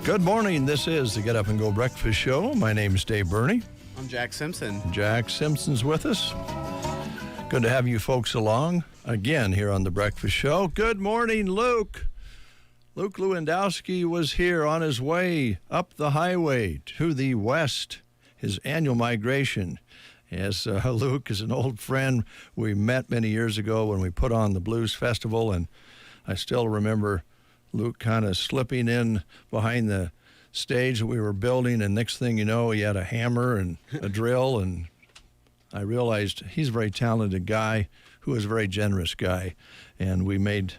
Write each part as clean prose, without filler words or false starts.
Good morning. This is the Get Up and Go Breakfast Show. My name is Dave Burney. I'm Jack Simpson. Jack Simpson's with us. Good to have you folks along again here on the Breakfast Show. Good morning, Luke. Luke Lewandowski was here on his way up the highway to the west, his annual migration. Yes, Luke is an old friend. We met many years ago when we put on the Blues Festival, and I still remember Luke kind of slipping in behind the stage that we were building, and next thing you know, he had a hammer and a drill, and I realized he's a very talented guy who is a very generous guy, and we made,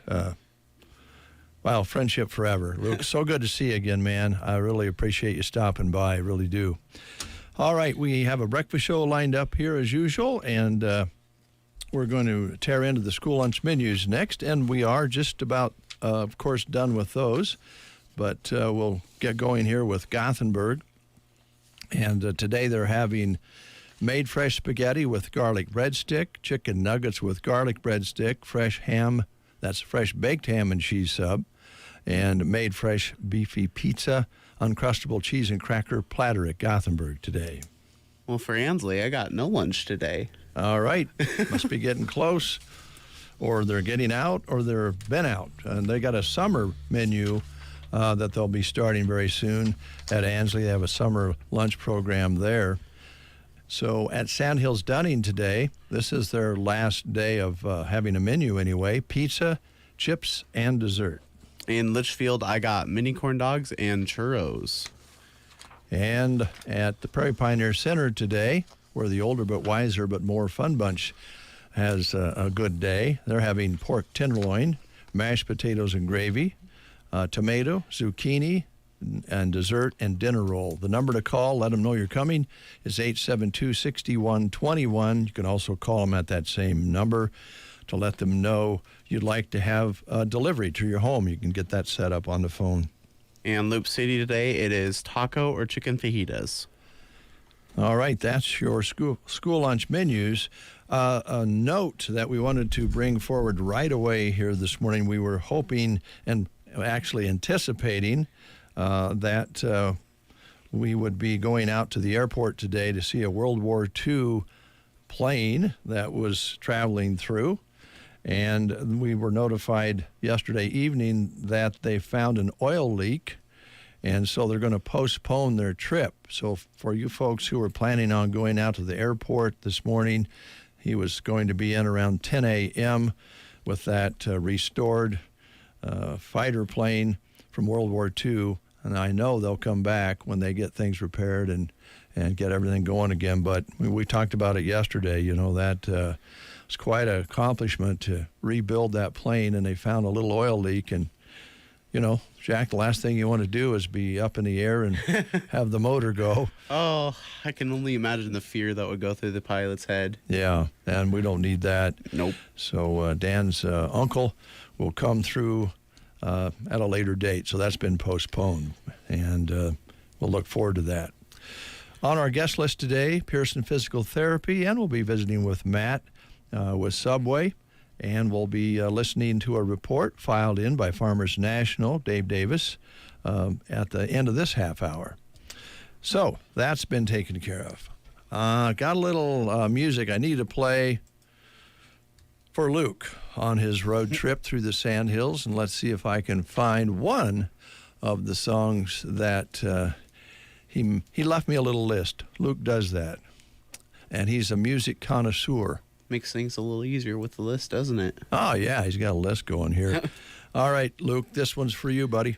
friendship forever. Luke, so good to see you again, man. I really appreciate you stopping by. I really do. All right, we have a breakfast show lined up here as usual, and we're going to tear into the school lunch menus next, and we are just about of course, done with those, but we'll get going here with Gothenburg. And today they're having made fresh spaghetti with garlic breadstick, chicken nuggets with garlic breadstick, fresh ham, that's fresh baked ham and cheese sub, and made fresh beefy pizza, uncrustable cheese and cracker platter at Gothenburg today. Well, for Ansley, I got no lunch today. All right. Must be getting close. Or they're getting out, or they've been out. And they got a summer menu that they'll be starting very soon at Ansley. They have a summer lunch program there. So at Sandhills Dunning today, this is their last day of having a menu anyway, pizza, chips, and dessert. In Litchfield, I got mini corn dogs and churros. And at the Prairie Pioneer Center today, where the older but wiser but more fun bunch has a good day. They're having pork tenderloin, mashed potatoes and gravy, tomato, zucchini, and dessert and dinner roll. The number to call, let them know you're coming, is 872-6121. You can also call them at that same number to let them know you'd like to have a delivery to your home. You can get that set up on the phone. And Loop City today, it is taco or chicken fajitas. All right, that's your school lunch menus. A note that we wanted to bring forward right away here this morning. We were hoping and actually anticipating that we would be going out to the airport today to see a World War II plane that was traveling through. And we were notified yesterday evening that they found an oil leak. And so they're going to postpone their trip. So for you folks who are planning on going out to the airport this morning, he was going to be in around 10 a.m. with that restored fighter plane from World War II. And I know they'll come back when they get things repaired and get everything going again. But we talked about it yesterday. You know, that was quite an accomplishment to rebuild that plane, and they found a little oil leak. And you know, Jack, the last thing you want to do is be up in the air and have the motor go. Oh, I can only imagine the fear that would go through the pilot's head. Yeah, and we don't need that. Nope. So Dan's uncle will come through at a later date. So that's been postponed, and we'll look forward to that. On our guest list today, Pearson Physical Therapy, and we'll be visiting with Matt with Subway. And we'll be listening to a report filed in by Farmers National, Dave Davis, at the end of this half hour. So that's been taken care of. Got a little music I need to play for Luke on his road trip through the Sandhills, and let's see if I can find one of the songs that he left me a little list. Luke does that, and he's a music connoisseur. Makes things a little easier with the list, doesn't it? Oh, yeah, he's got a list going here. All right, Luke, this one's for you, buddy.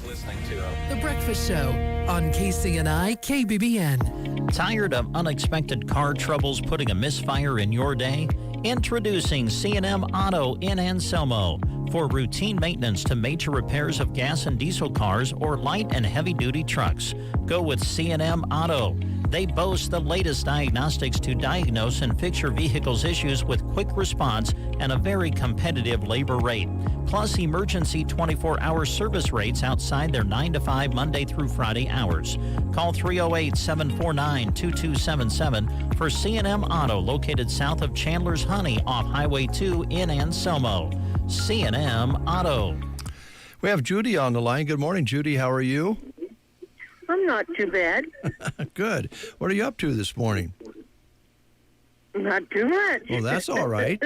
listening to them. The Breakfast Show on KCNI KBBN. Tired of unexpected car troubles putting a misfire in your day? Introducing C&M Auto in Anselmo. For routine maintenance to major repairs of gas and diesel cars or light and heavy-duty trucks, go with C&M Auto. They boast the latest diagnostics to diagnose and fix your vehicle's issues with quick response and a very competitive labor rate. Plus emergency 24-hour service rates outside their 9 to 5 Monday through Friday hours. Call 308-749-2277 for C&M Auto, located south of Chandler's Honey off Highway 2 in Anselmo. C&M Auto. We have Judy on the line. Good morning, Judy. How are you? I'm not too bad. Good. What are you up to this morning? Not too much. Well, that's all right.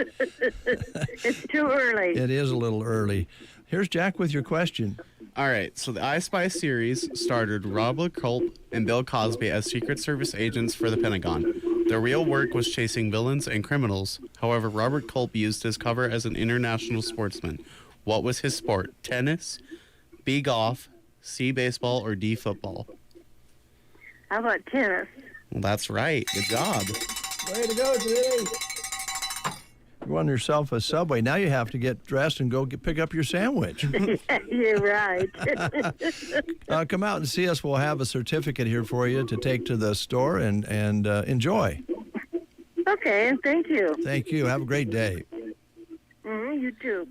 It's too early. It is a little early. Here's Jack with your question. All right, so the I Spy series starred Robert Culp and Bill Cosby as Secret Service agents for the Pentagon. Their real work was chasing villains and criminals. However, Robert Culp used his cover as an international sportsman. What was his sport? Tennis, B, golf, C, baseball, or D, football? How about tennis? Well, that's right. Good job. Way to go, Judy. You won yourself a Subway. Now you have to get dressed and go pick up your sandwich. You're right. Come out and see us. We'll have a certificate here for you to take to the store and enjoy. Okay, and thank you. Thank you. Have a great day. You too.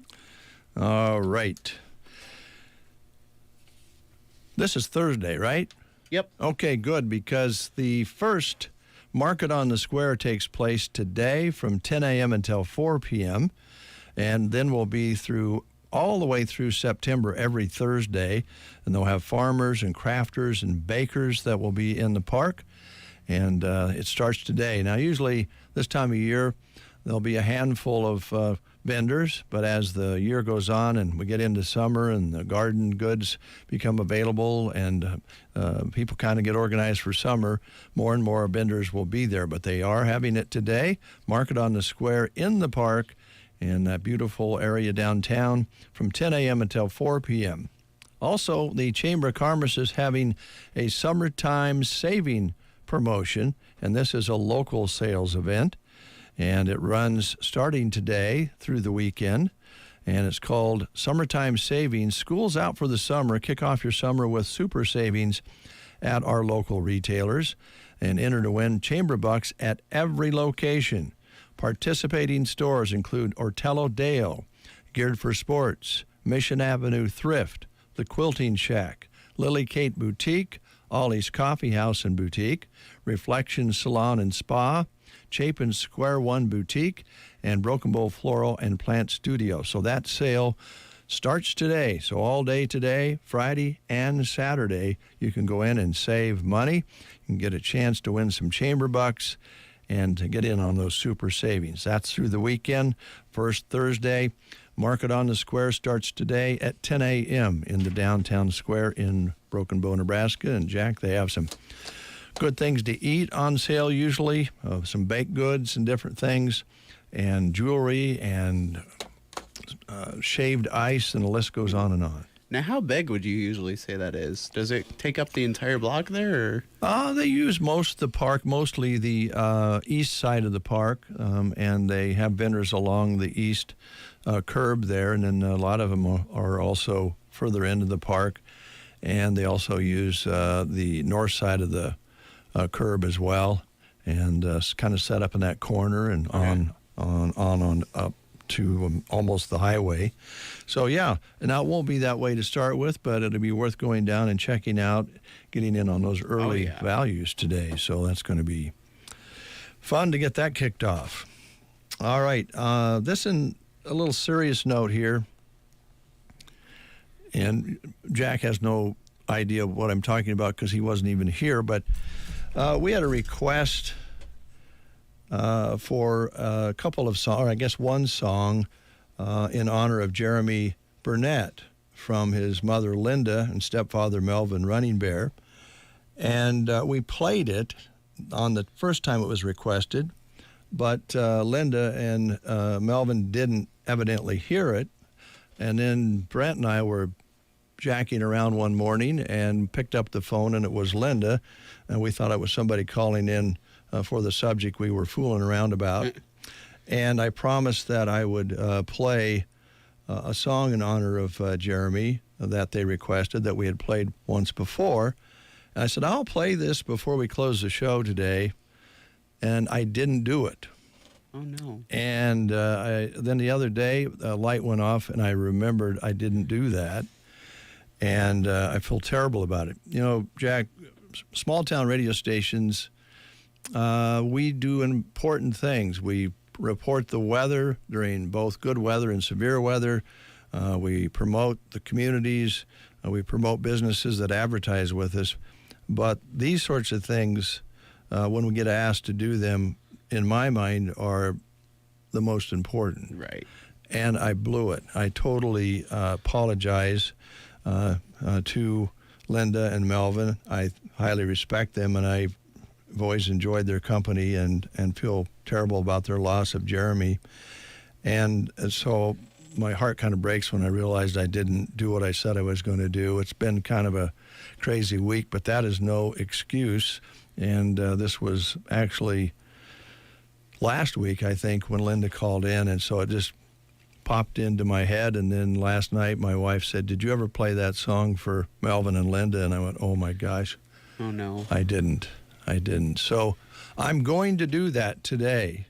All right. This is Thursday, right? Yep. Okay, good, because the first Market on the Square takes place today from 10 a.m. until 4 p.m., and then we'll be through all the way through September every Thursday, and they'll have farmers and crafters and bakers that will be in the park, and it starts today. Now, usually this time of year, there'll be a handful of vendors, but as the year goes on and we get into summer and the garden goods become available and people kind of get organized for summer, more and more vendors will be there. But they are having it today, Market on the Square in the park in that beautiful area downtown from 10 a.m. until 4 p.m. Also, the Chamber of Commerce is having a summertime saving promotion, and this is a local sales event. And it runs starting today through the weekend, and it's called Summertime Savings. School's out for the summer. Kick off your summer with super savings at our local retailers and enter to win Chamber Bucks at every location. Participating stores include Ortello Dale, Geared for Sports, Mission Avenue Thrift, The Quilting Shack, Lily Kate Boutique, Ollie's Coffee House and Boutique, Reflection Salon and Spa, Chapin Square One Boutique, and Broken Bow Floral and Plant Studio. So that sale starts today. So all day today, Friday and Saturday, you can go in and save money. You can get a chance to win some Chamber Bucks and to get in on those super savings. That's through the weekend. First Thursday, Market on the Square starts today at 10 a.m. in the downtown square in Broken Bow, Nebraska. And Jack, they have some good things to eat on sale usually, some baked goods and different things, and jewelry and shaved ice, and the list goes on and on. Now, how big would you usually say that is? Does it take up the entire block there? Or? They use most of the park, mostly the east side of the park, and they have vendors along the east curb there, and then a lot of them are also further into the park, and they also use the north side of the curb as well, and kind of set up in that corner and on up to almost the highway. So yeah, and now it won't be that way to start with, but it'll be worth going down and checking out, getting in on those early values today. So that's going to be fun to get that kicked off. All right, this in a little serious note here, and Jack has no idea what I'm talking about because he wasn't even here, but we had a request for a couple of songs, or I guess one song, in honor of Jeremy Burnett from his mother Linda and stepfather Melvin Running Bear. And we played it on the first time it was requested, but Linda and Melvin didn't evidently hear it. And then Brent and I were jacking around one morning and picked up the phone, and it was Linda, and we thought it was somebody calling in for the subject we were fooling around about. And I promised that I would play a song in honor of Jeremy that they requested that we had played once before. And I said, I'll play this before we close the show today, and I didn't do it. Oh, no. And then the other day, a light went off, and I remembered I didn't do that. And I feel terrible about it. You know, Jack, small town radio stations, we do important things. We report the weather during both good weather and severe weather. We promote the communities. We promote businesses that advertise with us. But these sorts of things, when we get asked to do them, in my mind, are the most important. Right. And I blew it. I totally apologize to Linda and Melvin. I highly respect them, and I've always enjoyed their company and feel terrible about their loss of Jeremy. And so my heart kind of breaks when I realized I didn't do what I said I was going to do. It's been kind of a crazy week, but that is no excuse. And this was actually last week, I think, when Linda called in, and so it just popped into my head. And then last night, my wife said, "Did you ever play that song for Melvin and Linda?" And I went, "Oh my gosh." Oh, no. I didn't. So I'm going to do that today.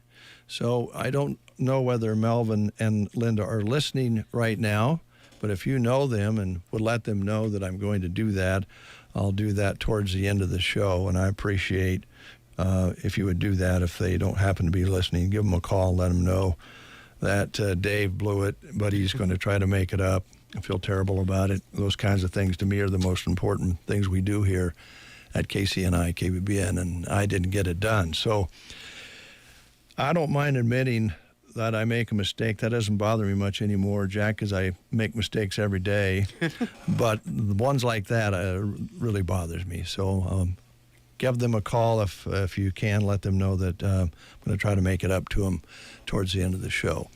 So I don't know whether Melvin and Linda are listening right now, but if you know them and would let them know that I'm going to do that, I'll do that towards the end of the show. And I appreciate if you would do that. If they don't happen to be listening, give them a call and let them know that Dave blew it, but he's going to try to make it up. I feel terrible about it. Those kinds of things to me are the most important things we do here at KCNI, KBBN, and I didn't get it done. So I don't mind admitting that I make a mistake. That doesn't bother me much anymore, Jack, because I make mistakes every day. But the ones like that really bothers me. So give them a call if you can. Let them know that I'm going to try to make it up to them towards the end of the show.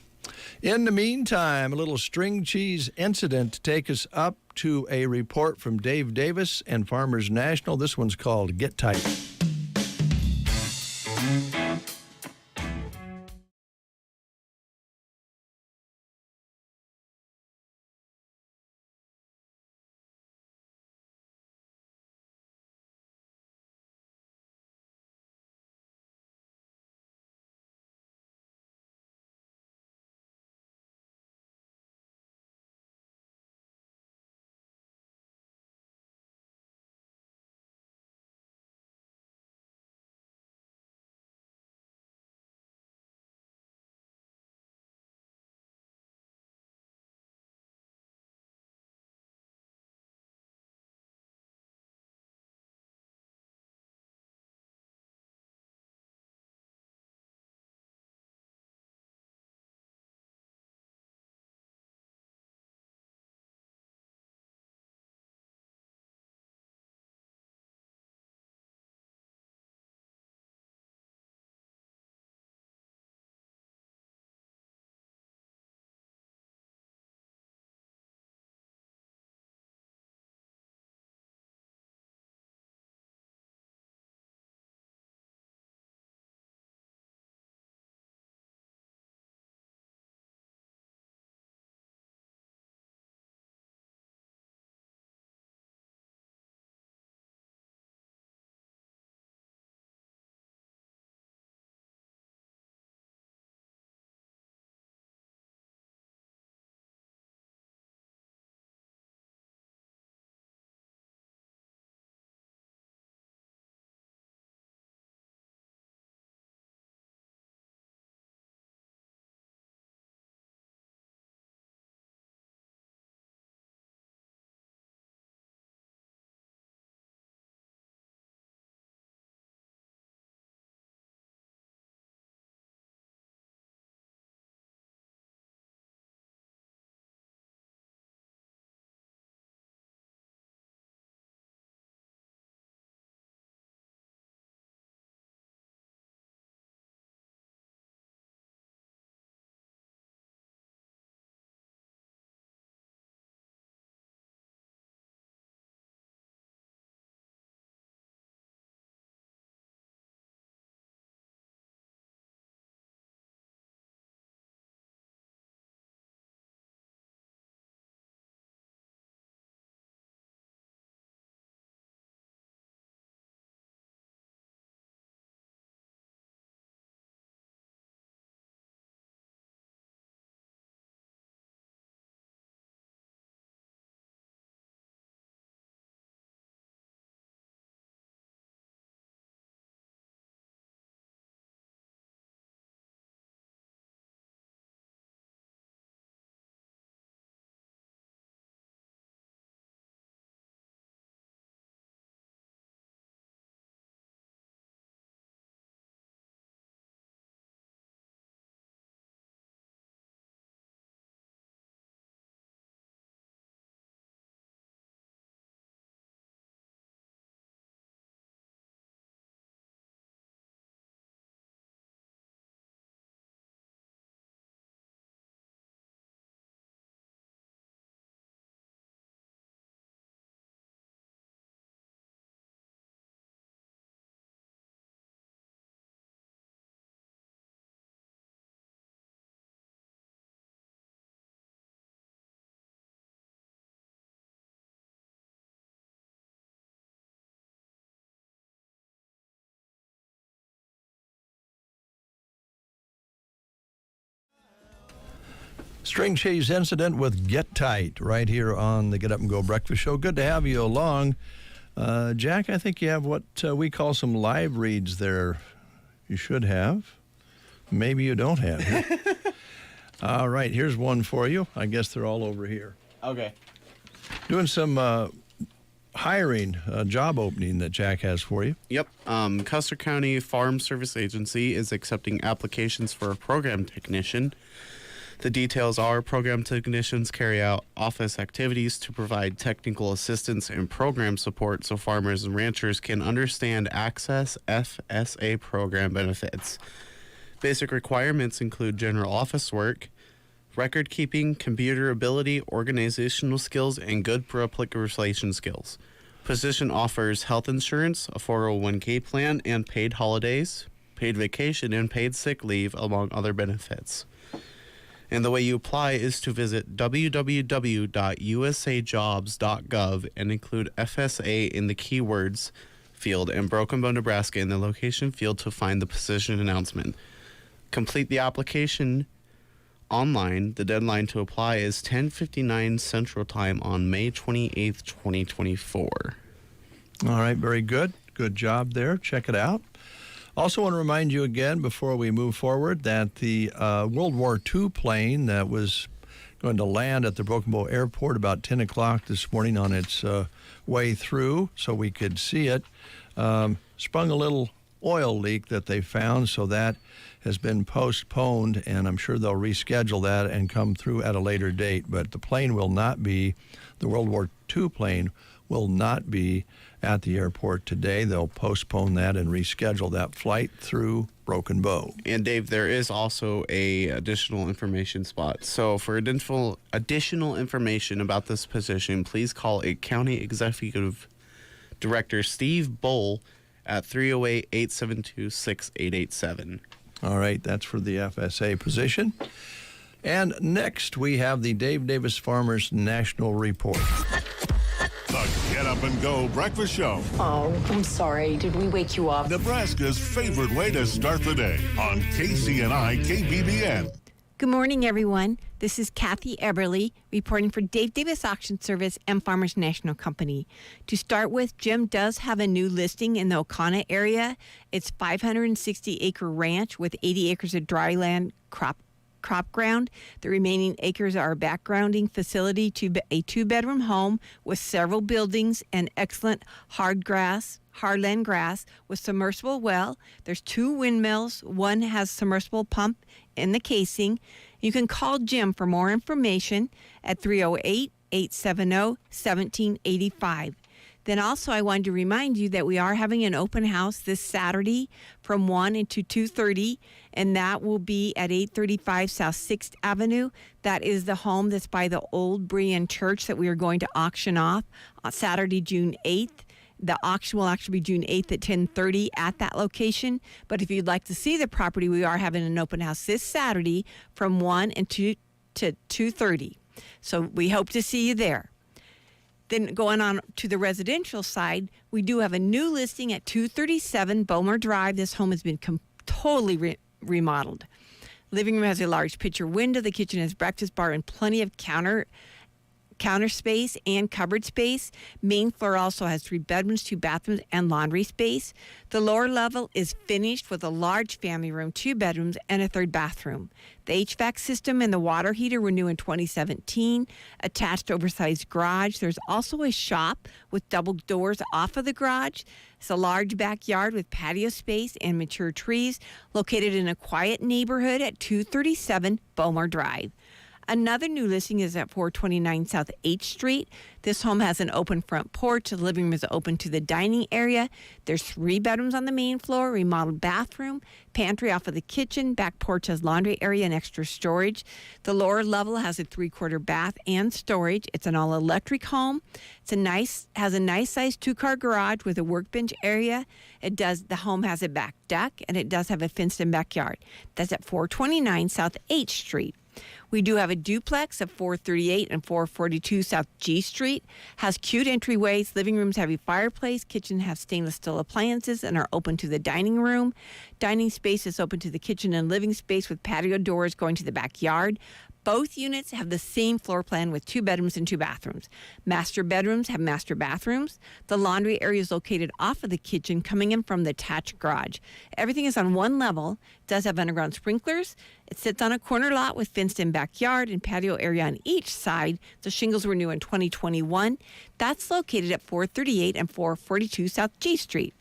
In the meantime, a little string cheese incident to take us up to a report from Dave Davis and Farmers National. This one's called Get Tight. String cheese incident with Get Tight right here on the Get Up and Go Breakfast Show. Good to have you along. Jack, I think you have what we call some live reads there. You should have. Maybe you don't have. All right, here's one for you. I guess they're all over here. Okay. Doing some hiring, job opening that Jack has for you. Yep. Custer County Farm Service Agency is accepting applications for a program technician. The details are program technicians carry out office activities to provide technical assistance and program support so farmers and ranchers can understand access FSA program benefits. Basic requirements include general office work, record keeping, computer ability, organizational skills, and good public relations skills. Position offers health insurance, a 401k plan, and paid holidays, paid vacation, and paid sick leave, among other benefits. And the way you apply is to visit www.usajobs.gov and include FSA in the keywords field and Broken Bow, Nebraska in the location field to find the position announcement. Complete the application online. The deadline to apply is 10:59 Central Time on May 28th, 2024. All right, very good. Good job there. Check it out. Also want to remind you again before we move forward that the World War II plane that was going to land at the Broken Bow Airport about 10 o'clock this morning on its way through so we could see it, sprung a little oil leak that they found, so that has been postponed, and I'm sure they'll reschedule that and come through at a later date. But the plane will not be, the World War II plane will not be at the airport today. They'll postpone that and reschedule that flight through Broken Bow. And Dave, there is also a additional information spot. So for additional information about this position, please call a County Executive Director Steve Bull at 308-872-6887. All right, that's for the FSA position. And next we have the Dave Davis Farmers National Report. The Get Up and Go Breakfast Show. Oh, I'm sorry. Did we wake you up? Nebraska's favorite way to start the day on KCNI KBBN. Good morning, everyone. This is Kathy Eberly reporting for Dave Davis Auction Service and Farmers National Company. To start with, Jim does have a new listing in the Oconee area. It's 560-acre ranch with 80 acres of dry land crop ground. The remaining acres are a backgrounding facility to a two-bedroom home with several buildings and excellent hardland grass with submersible well. There's 2 windmills. One has submersible pump in the casing. You can call Jim for more information at 308-870-1785. Then also I wanted to remind you that we are having an open house this Saturday from 1 until 2:30, and that will be at 835 South 6th Avenue. That is the home that's by the old Berean Church that we are going to auction off on Saturday, June 8th. The auction will actually be June 8th at 10:30 at that location. But if you'd like to see the property, we are having an open house this Saturday from 1 to 2:30. So we hope to see you there. Then going on to the residential side, we do have a new listing at 237 Bomer Drive. This home has been totally remodeled. Living room has a large picture window. The kitchen has breakfast bar and plenty of counter space and cupboard space. Main floor also has 3 bedrooms, 2 bathrooms, and laundry space. The lower level is finished with a large family room, 2 bedrooms, and a 3rd bathroom. The HVAC system and the water heater were new in 2017. Attached oversized garage. There's also a shop with double doors off of the garage. It's a large backyard with patio space and mature trees, located in a quiet neighborhood at 237 Bomer Drive. Another new listing is at 429 South 8th Street. This home has an open front porch. The living room is open to the dining area. There's 3 bedrooms on the main floor, remodeled bathroom, pantry off of the kitchen. Back porch has laundry area and extra storage. The lower level has a 3-quarter bath and storage. It's an all-electric home. Has a nice sized 2-car garage with a workbench area. The home has a back deck, and it does have a fenced-in backyard. That's at 429 South 8th Street. We do have a duplex at 438 and 442 South G Street. Has cute entryways. Living rooms have a fireplace. Kitchen have stainless steel appliances and are open to the dining room. Dining space is open to the kitchen and living space with patio doors going to the backyard. Both units have the same floor plan with 2 bedrooms and 2 bathrooms. Master bedrooms have master bathrooms. The laundry area is located off of the kitchen, coming in from the attached garage. Everything is on one level. It does have underground sprinklers. It sits on a corner lot with fenced-in backyard and patio area on each side. The shingles were new in 2021. That's located at 438 and 442 South G Street.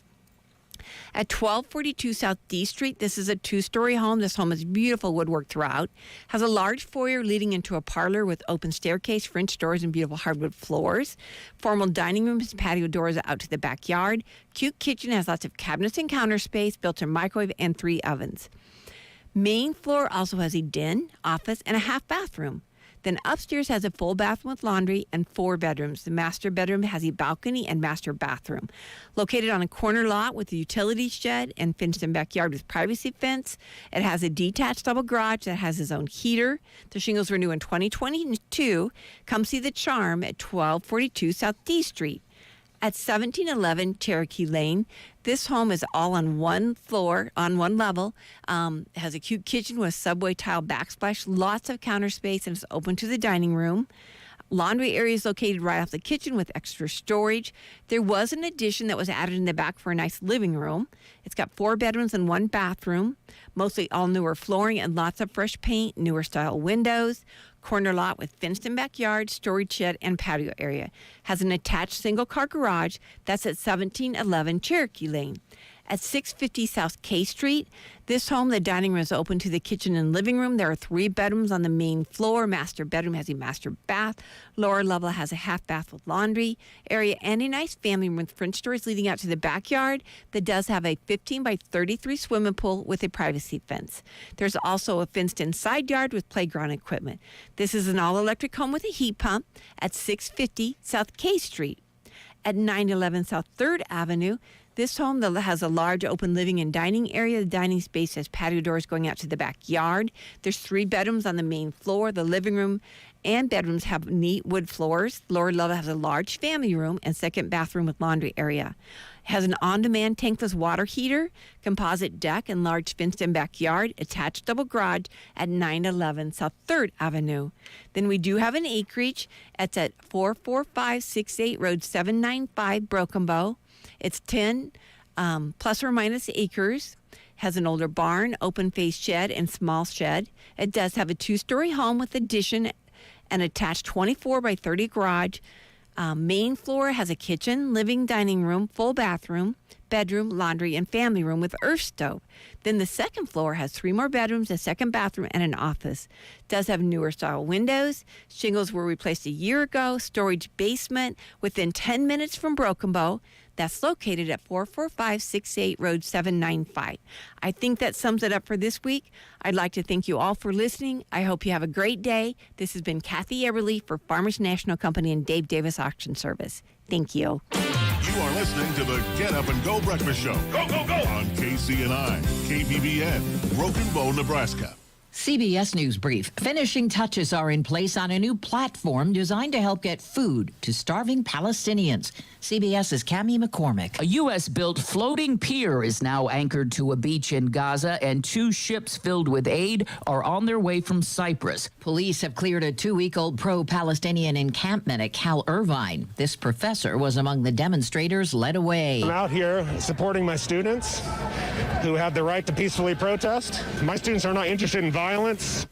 At 1242 South D Street, this is a 2-story home. This home has beautiful woodwork throughout. Has a large foyer leading into a parlor with open staircase, French doors, and beautiful hardwood floors. Formal dining rooms, patio doors out to the backyard. Cute kitchen has lots of cabinets and counter space, built-in microwave, and 3 ovens. Main floor also has a den, office, and a half bathroom. Then upstairs has a full bathroom with laundry and 4 bedrooms. The master bedroom has a balcony and master bathroom. Located on a corner lot with a utility shed and fenced-in backyard with privacy fence. It has a detached double garage that has its own heater. The shingles were new in 2022. Come see the charm at 1242 South D Street. At 1711 Cherokee Lane, this home is all on one floor, on one level. It has a cute kitchen with subway tile backsplash, lots of counter space, and it's open to the dining room. Laundry area is located right off the kitchen with extra storage. There was an addition that was added in the back for a nice living room. It's got 4 bedrooms and 1 bathroom, mostly all newer flooring and lots of fresh paint, newer style windows. Corner lot with fenced-in backyard, storage shed, and patio area. Has an attached single-car garage. That's at 1711 Cherokee Lane. At 650 South K Street, this home, the dining room is open to the kitchen and living room. There are 3 bedrooms on the main floor. Master bedroom has a master bath. Lower level has a half bath with laundry area and a nice family room with French doors leading out to the backyard that does have a 15 by 33 swimming pool with a privacy fence. There's also a fenced-in side yard with playground equipment. This is an all-electric home with a heat pump at 650 South K Street. At 911 South 3rd Avenue, this home has a large open living and dining area. The dining space has patio doors going out to the backyard. There's 3 bedrooms on the main floor. The living room and bedrooms have neat wood floors. Lower level has a large family room and second bathroom with laundry area. It has an on-demand tankless water heater, composite deck, and large fenced-in backyard, attached double garage at 911 South 3rd Avenue. Then we do have an acreage. It's at 44568 Road 795, Broken Bow. It's 10 plus or minus acres. Has an older barn, open-faced shed, and small shed. It does have a 2-story home with addition and attached 24 by 30 garage. Main floor has a kitchen, living, dining room, full bathroom, bedroom, laundry, and family room with earth stove. Then the second floor has 3 more bedrooms, a second bathroom, and an office. Does have newer style windows. Shingles were replaced a year ago. Storage basement within 10 minutes from Broken Bow. That's located at 44568 Road 795. I think that sums it up for this week. I'd like to thank you all for listening. I hope you have a great day. This has been Kathy Everly for Farmers National Company and Dave Davis Auction Service. Thank you. You are listening to the Get Up and Go Breakfast Show. Go, go, go! On KCNI, KBBN, Broken Bow, Nebraska. CBS News Brief. Finishing touches are in place on a new platform designed to help get food to starving Palestinians. CBS's Cammie McCormick. A U.S.-built floating pier is now anchored to a beach in Gaza, and 2 ships filled with aid are on their way from Cyprus. Police have cleared a 2-week-old pro-Palestinian encampment at Cal Irvine. This professor was among the demonstrators led away. I'm out here supporting my students who have the right to peacefully protest. My students are not interested in violence.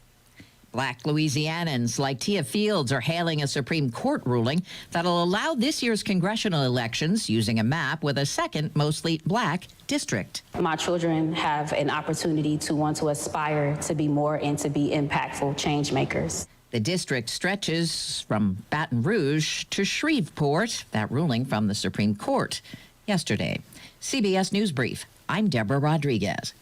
Black Louisianans like Tia Fields are hailing a Supreme Court ruling that'll allow this year's congressional elections using a map with a second mostly black district. My children have an opportunity to want to aspire to be more and to be impactful change makers. The district stretches from Baton Rouge to Shreveport. That ruling from the Supreme Court yesterday. CBS News Brief. I'm Deborah Rodriguez.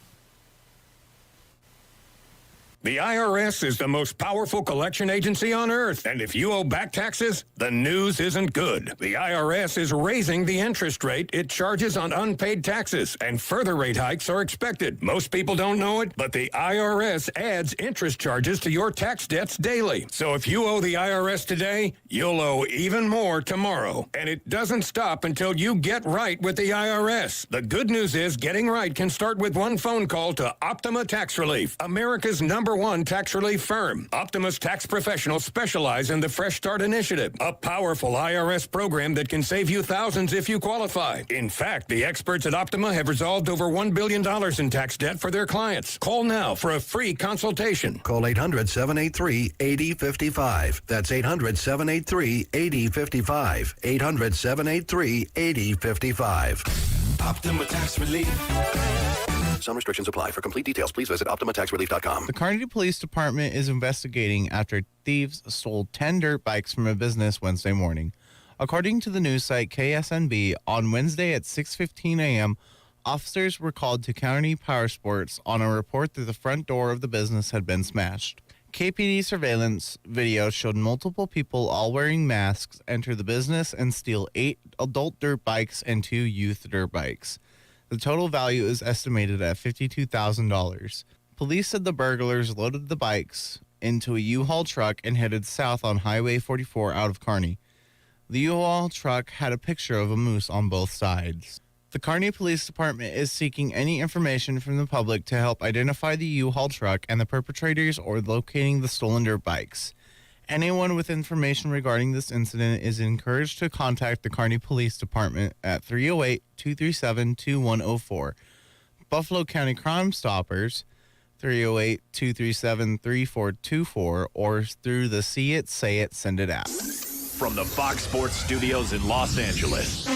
The IRS is the most powerful collection agency on earth, and if you owe back taxes, the news isn't good. The IRS is raising the interest rate it charges on unpaid taxes, and further rate hikes are expected. Most people don't know it, but the IRS adds interest charges to your tax debts daily. So if you owe the IRS today, you'll owe even more tomorrow. And it doesn't stop until you get right with the IRS. The good news is getting right can start with one phone call to Optima Tax Relief, America's #1 tax relief firm. Optima's tax professionals specialize in the Fresh Start Initiative, a powerful IRS program that can save you thousands if you qualify. In fact, the experts at Optima have resolved over $1 billion in tax debt for their clients. Call now for a free consultation. Call 800-783-8055. That's 800-783-8055. 800-783-8055. Optima Tax Relief. Some restrictions apply. For complete details, please visit OptimaTaxRelief.com. The Kearney Police Department is investigating after thieves stole 10 dirt bikes from a business Wednesday morning. According to the news site KSNB, on Wednesday at 6:15 a.m., officers were called to County Power Sports on a report that the front door of the business had been smashed. KPD surveillance video showed multiple people, all wearing masks, enter the business and steal 8 adult dirt bikes and 2 youth dirt bikes. The total value is estimated at $52,000. Police said the burglars loaded the bikes into a U-Haul truck and headed south on Highway 44 out of Kearney. The U-Haul truck had a picture of a moose on both sides. The Kearney Police Department is seeking any information from the public to help identify the U-Haul truck and the perpetrators or locating the stolen dirt bikes. Anyone with information regarding this incident is encouraged to contact the Kearney Police Department at 308-237-2104. Buffalo County Crime Stoppers, 308-237-3424, or through the See It, Say It, Send It app. From the Fox Sports Studios in Los Angeles,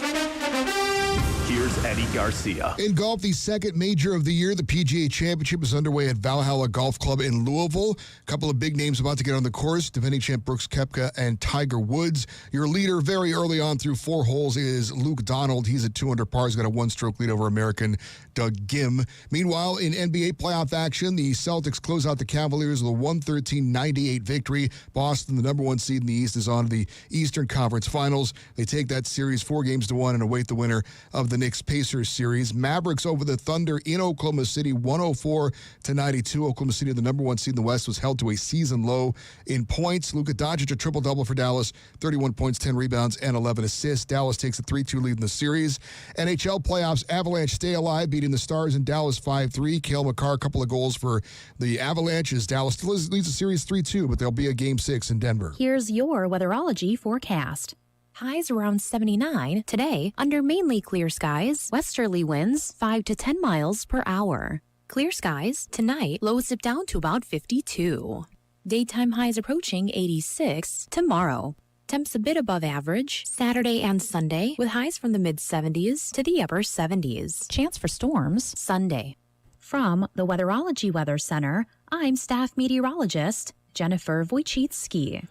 here's Eddie Garcia. In golf, the second major of the year, the PGA Championship is underway at Valhalla Golf Club in Louisville. A couple of big names about to get on the course, defending champ Brooks Koepka and Tiger Woods. Your leader very early on through 4 holes is Luke Donald. He's at 2 under par. He's got a 1-stroke lead over American Doug Gim. Meanwhile, in NBA playoff action, the Celtics close out the Cavaliers with a 113-98 victory. Boston, the #1 seed in the East, is on to the Eastern Conference Finals. They take that series 4-1 and await the winner of the Knicks-Pacers series. Mavericks over the Thunder in Oklahoma City, 104-92. Oklahoma City, the #1 seed in the West, was held to a season low in points. Luka Doncic, a triple-double for Dallas, 31 points, 10 rebounds, and 11 assists. Dallas takes a 3-2 lead in the series. NHL playoffs, Avalanche stay alive, beating the Stars in Dallas 5-3. Cale Makar, a couple of goals for the Avalanche as Dallas still leads the series 3-2, but there'll be a Game 6 in Denver. Here's your weatherology forecast. Highs around 79 today under mainly clear skies. Westerly winds 5 to 10 miles per hour. Clear skies tonight, lows dip down to about 52. Daytime highs approaching 86 tomorrow. Temps a bit above average Saturday and Sunday with highs from the mid-70s to the upper 70s. Chance for storms Sunday. From the Weatherology Weather Center, I'm staff meteorologist Jennifer Wojcicki.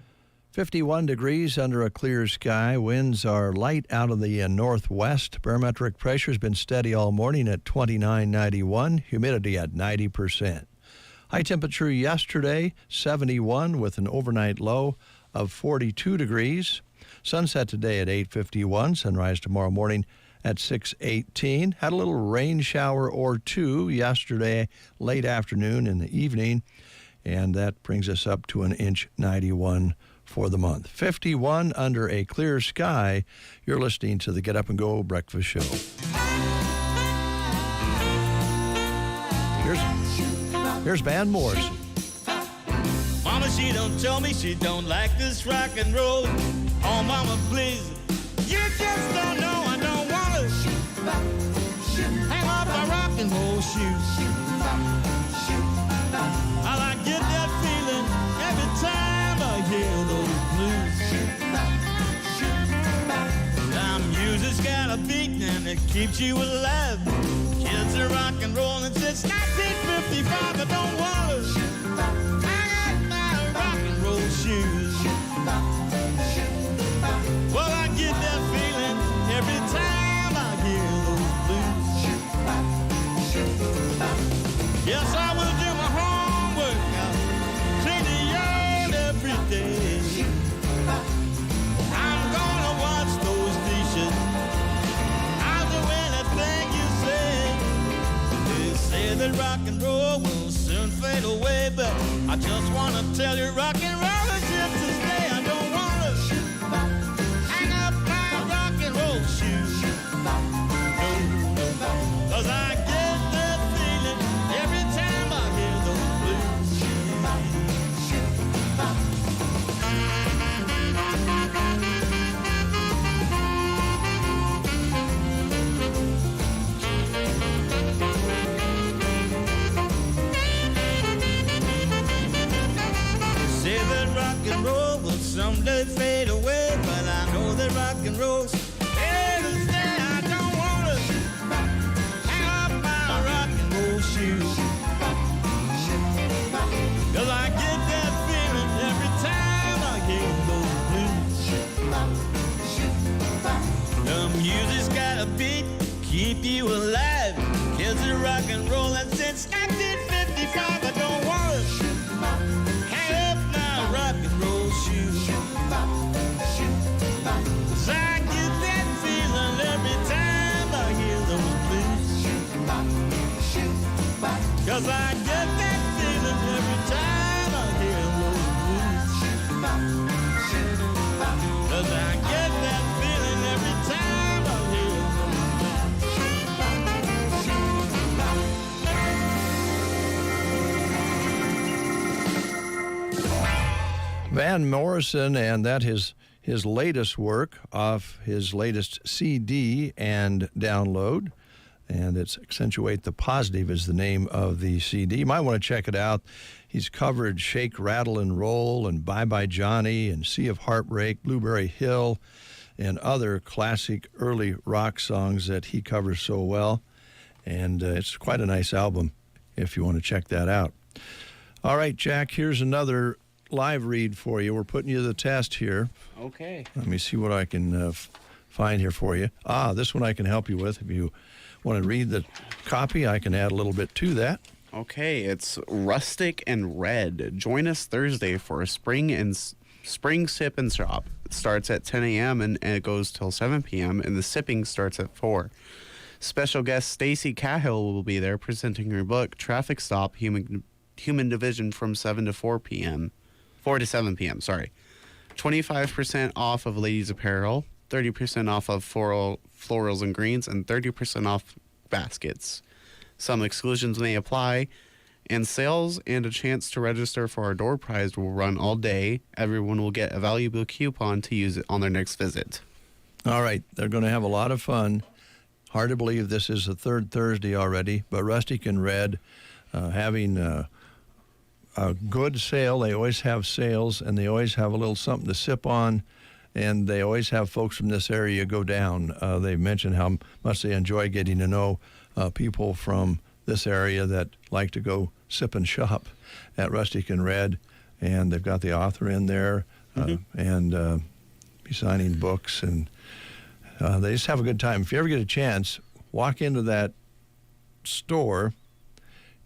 51 degrees under a clear sky. Winds are light out of the northwest. Barometric pressure has been steady all morning at 29.91. Humidity at 90%. High temperature yesterday, 71 with an overnight low of 42 degrees. Sunset today at 8:51. Sunrise tomorrow morning at 6:18. Had a little rain shower or two yesterday, late afternoon and the evening, and that brings us up to an inch 91 for the month. 51 under a clear sky. You're listening to the Get Up and Go Breakfast Show. Here's Van Morrison. Mama, she don't tell me she don't like this rock and roll. Oh, mama, please. You just don't know I don't want to hang off my rock and roll shoes. I get that feeling every time I hear those blues. Now music's got a beat and it keeps you alive. Kids are rock and rolling since 1955. I don't want to hang out my rock and roll shoes. Well, I get that feeling every time I hear those blues. Yes, I will do my homework. I'll wanna tell you rock and roll is here to stay. I don't wanna hang up my rock and roll shoes. No, 'cause I get that feeling every time I hear those blues. Say that rock and roll will someday fade away, but I know that rock and roll's here to stay. I don't wanna hang up my rock and roll shoes, 'cause I get that feeling every time I hear those blues. The music's got a beat, keep you alive. Kids are rock and rollin' since 1955. I don't wanna hang up my rock and roll shoes, 'cause I get that feeling every time I hear those blues. 'Cause I get that feeling every time I hear those blues. 'Cause I get that feeling every time I hear Van Morrison, and that is his latest work off his latest CD and download. And it's Accentuate the Positive is the name of the CD. You might want to check it out. He's covered Shake, Rattle, and Roll, and Bye Bye Johnny, and Sea of Heartbreak, Blueberry Hill, and other classic early rock songs that he covers so well. And it's quite a nice album if you want to check that out. All right, Jack, here's another live read for you. We're putting you to the test here. Okay. Let me see what I can find here for you. This one I can help you with. If you want to read the copy, I can add a little bit to that. Okay, it's Rustic and Red. Join us Thursday for a spring sip and shop. It starts at 10 a.m. and it goes till 7 p.m. and the sipping starts at 4. Special guest Stacy Cahill will be there presenting her book Traffic Stop: Human Division from 7 to 4 p.m. 4 to 7 p.m. Sorry. 25% off of ladies apparel, 30% off of florals and greens, and 30% off baskets. Some exclusions may apply, and sales and a chance to register for our door prize will run all day. Everyone will get a valuable coupon to use it on their next visit. All right, they're going to have a lot of fun. Hard to believe this is the third Thursday already, but Rustic and Red having a good sale. They always have sales, and they always have a little something to sip on, and they always have folks from this area go down. They mentioned how much they enjoy getting to know people from this area that like to go sip and shop at Rustic and Red, and they've got the author in there and be signing books, and they just have a good time. If you ever get a chance, walk into that store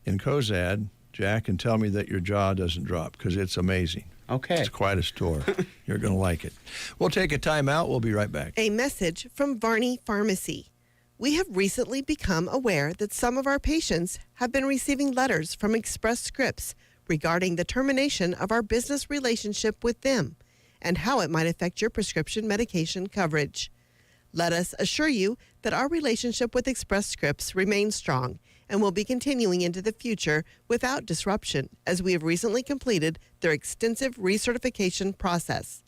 in Cozad, Jack, and tell me that your jaw doesn't drop, because it's amazing. Okay. It's quite a store. You're going to like it. We'll take a time out. We'll be right back. A message from Varney Pharmacy. We have recently become aware that some of our patients have been receiving letters from Express Scripts regarding the termination of our business relationship with them and how it might affect your prescription medication coverage. Let us assure you that our relationship with Express Scripts remains strong and will be continuing into the future without disruption, as we have recently completed their extensive recertification process.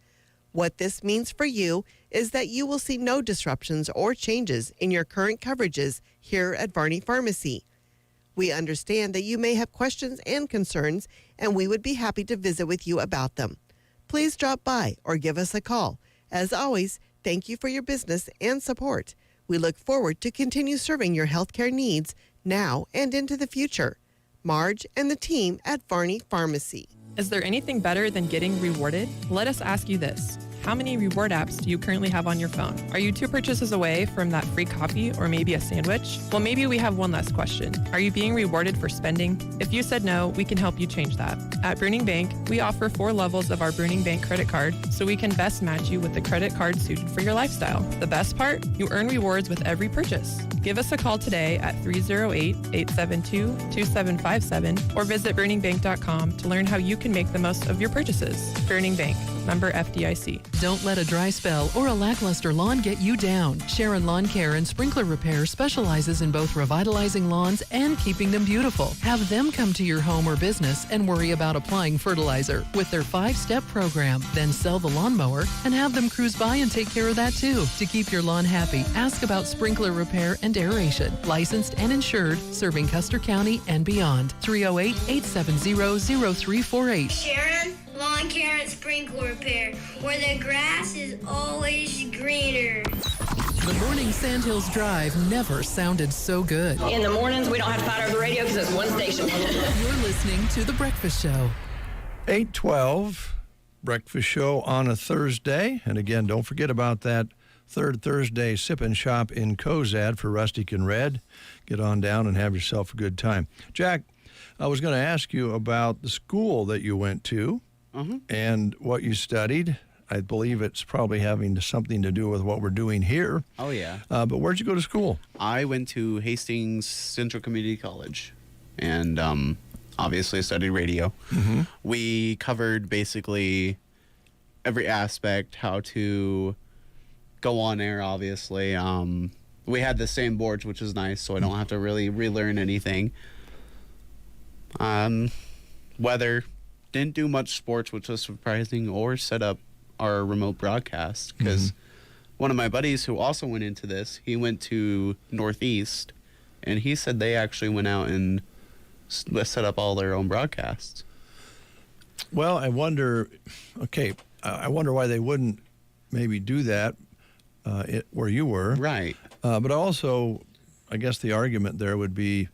What this means for you is that you will see no disruptions or changes in your current coverages here at Varney Pharmacy. We understand that you may have questions and concerns, and we would be happy to visit with you about them. Please drop by or give us a call. As always, thank you for your business and support. We look forward to continue serving your healthcare needs now and into the future. Marge and the team at Varney Pharmacy. Is there anything better than getting rewarded? Let us ask you this. how many reward apps do you currently have on your phone? Are you 2 purchases away from that free coffee or maybe a sandwich? Well, maybe we have one last question. Are you being rewarded for spending? If you said no, we can help you change that. At Bruning Bank, we offer 4 levels of our Bruning Bank credit card so we can best match you with the credit card suited for your lifestyle. The best part? You earn rewards with every purchase. Give us a call today at 308-872-2757 or visit BurningBank.com to learn how you can make the most of your purchases. Burning Bank, member FDIC. Don't let a dry spell or a lackluster lawn get you down. Sharon Lawn Care and Sprinkler Repair specializes in both revitalizing lawns and keeping them beautiful. Have them come to your home or business and worry about applying fertilizer with their 5-step program. Then sell the lawnmower and have them cruise by and take care of that too. To keep your lawn happy, ask about sprinkler repair and aeration. Licensed and insured, serving Custer County and beyond. 308-870-0348. Sharon Lawn Care and Sprinkler Repair, where the grass is always greener. The morning Sandhills Drive never sounded so good. In the mornings, we don't have to fight over the radio because it's one station. You're listening to The Breakfast Show. 8:12, Breakfast Show on a Thursday. And again, don't forget about that third Thursday sip and shop in Cozad for Rustic and Red. Get on down and have yourself a good time. Jack, I was going to ask you about the school that you went to and what you studied. I believe it's probably having something to do with what we're doing here. Oh, yeah. But where'd you go to school? I went to Hastings Central Community College, and obviously I studied radio. We covered basically every aspect, how to go on air, obviously. We had the same boards, which is nice, so I don't have to really relearn anything. Weather, didn't do much sports, which was surprising, or set up our remote broadcast, because one of my buddies who also went into this, he went to Northeast, and he said they actually went out and set up all their own broadcasts. Well, I wonder why they wouldn't maybe do that where you were. Right. But also, I guess the argument there would be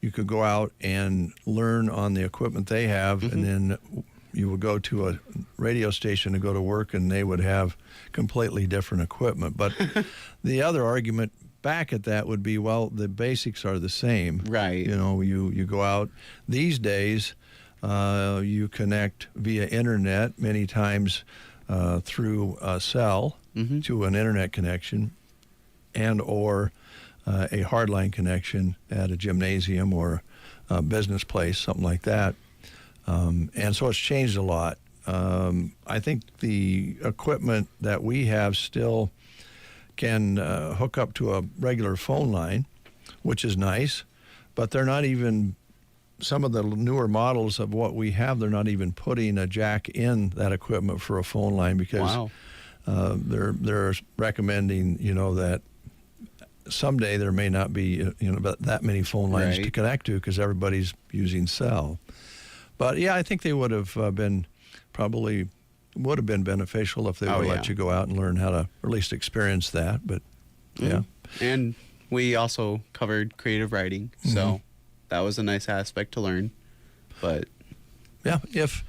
you could go out and learn on the equipment they have, and then you would go to a radio station to go to work, and they would have completely different equipment. But the other argument back at that would be, well, the basics are the same. Right. You know, you go out. These days, you connect via internet many times through a cell to an internet connection and or a hardline connection at a gymnasium or a business place, something like that. And so it's changed a lot. I think the equipment that we have still can hook up to a regular phone line, which is nice, but they're not even, some of the newer models of what we have, they're not even putting a jack in that equipment for a phone line because they're recommending, that someday there may not be, that many phone lines to connect to because everybody's using cell. But yeah, I think they would have been beneficial if they would let you go out and learn how to, or at least experience that. But yeah. And we also covered creative writing, so that was a nice aspect to learn. But yeah, if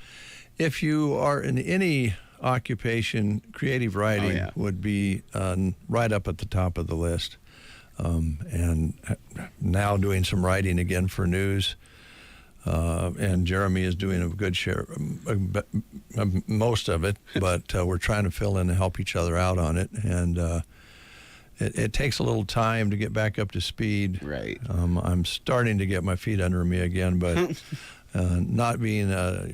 you are in any occupation, creative writing would be right up at the top of the list. And now doing some writing again for news. And Jeremy is doing a good share, most of it, but we're trying to fill in and help each other out on it. And it takes a little time to get back up to speed. Right. I'm starting to get my feet under me again, but not being a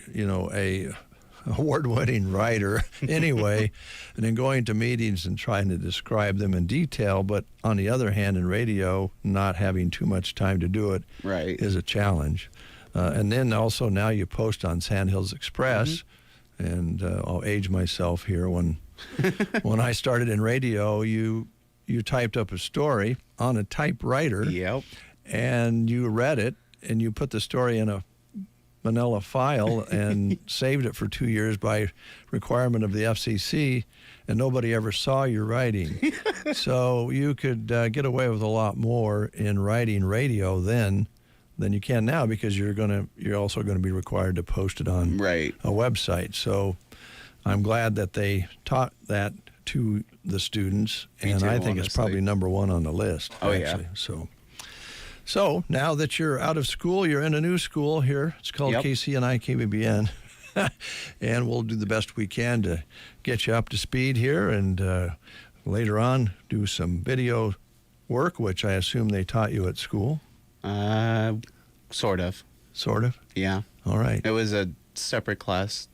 award-winning writer anyway, and then going to meetings and trying to describe them in detail, but on the other hand, in radio, not having too much time to do it is a challenge. And then also now you post on Sandhills Express, and I'll age myself here. When I started in radio, you typed up a story on a typewriter, and you read it, and you put the story in a manila file and saved it for 2 years by requirement of the FCC, and nobody ever saw your writing. So you could get away with a lot more in writing radio then than you can now, because you're also going to be required to post it on a website. So I'm glad that they taught that to the students, and too, I think it's honestly. probably number one on the list. Oh, actually. So now that you're out of school, you're in a new school here. It's called KCNI KBBN, and we'll do the best we can to get you up to speed here, and later on do some video work, which I assume they taught you at school. Sort of. Sort of? Yeah. All right. It was a separate class,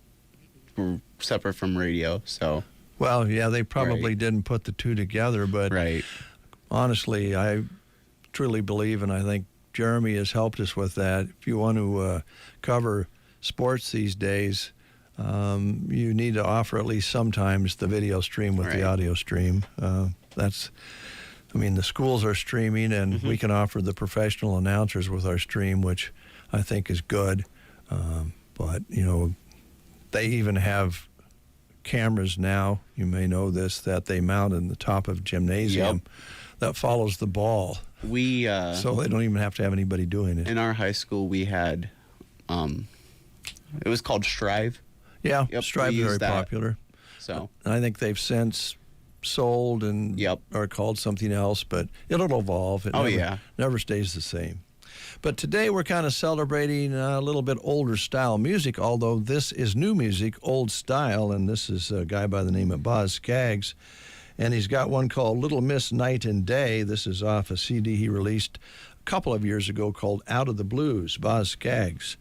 separate from radio, so. Well, yeah, they probably didn't put the two together, but honestly, I truly believe, and I think Jeremy has helped us with that. If you want to cover sports these days, you need to offer at least sometimes the video stream with the audio stream. The schools are streaming, and we can offer the professional announcers with our stream, which I think is good. But, they even have cameras now, you may know this, that they mount in the top of gymnasium that follows the ball. So they don't even have to have anybody doing it. In our high school, we had, it was called Strive. Yeah, Strive is very popular. So I think they've since sold and are called something else, but it'll evolve. It never stays the same. But today we're kind of celebrating a little bit older style music, although this is new music, old style, and this is a guy by the name of Boz Scaggs, and he's got one called Little Miss Night and Day. This is off a CD he released a couple of years ago called Out of the Blues, Boz Scaggs,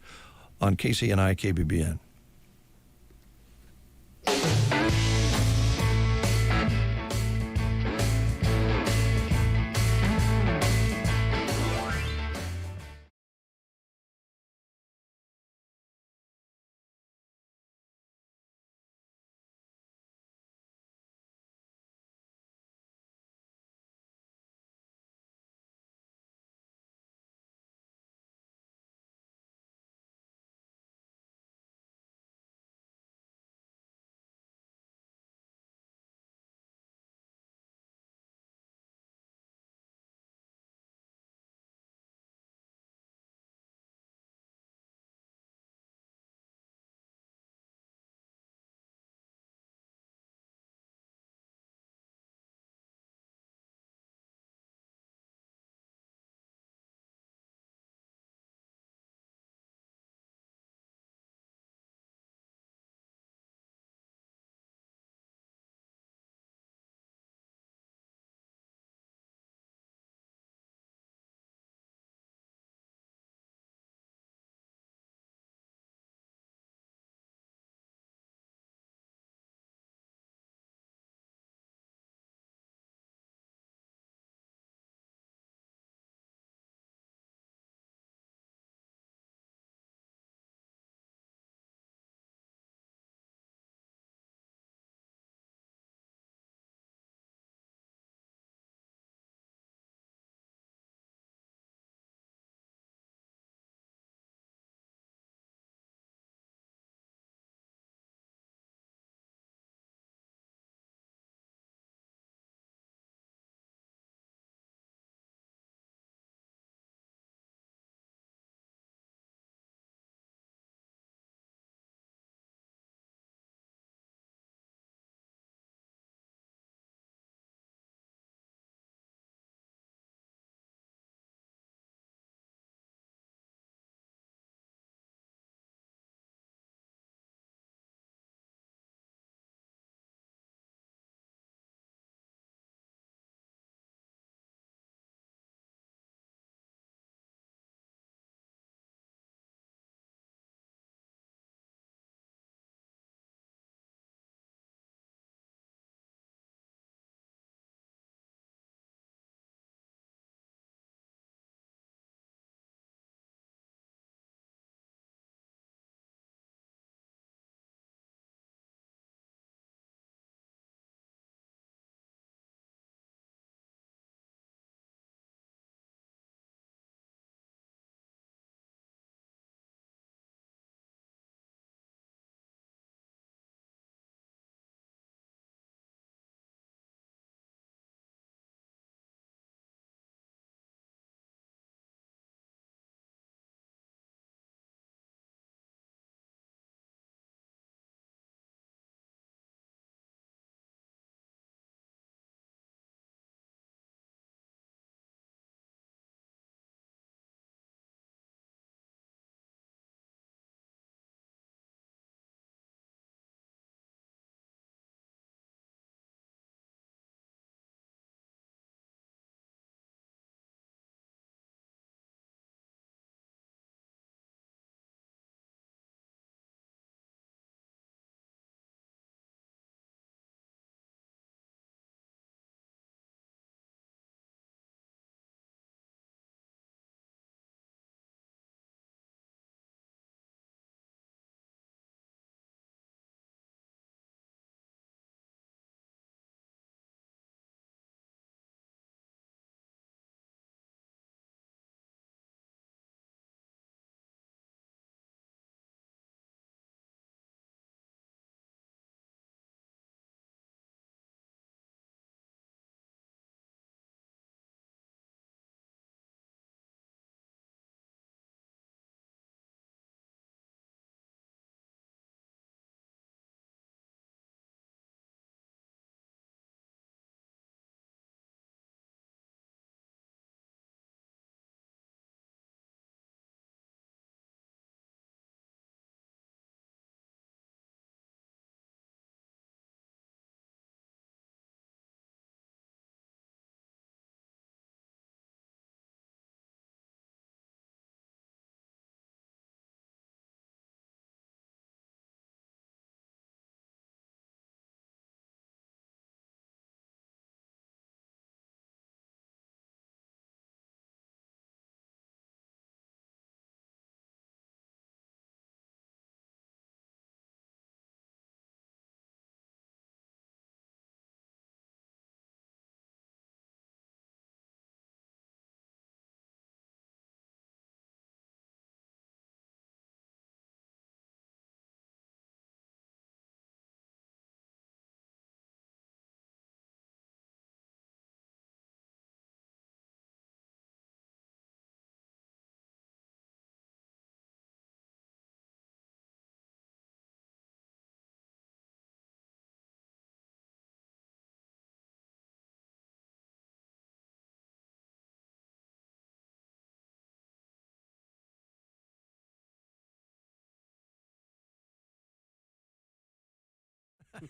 on KCNI KBBN.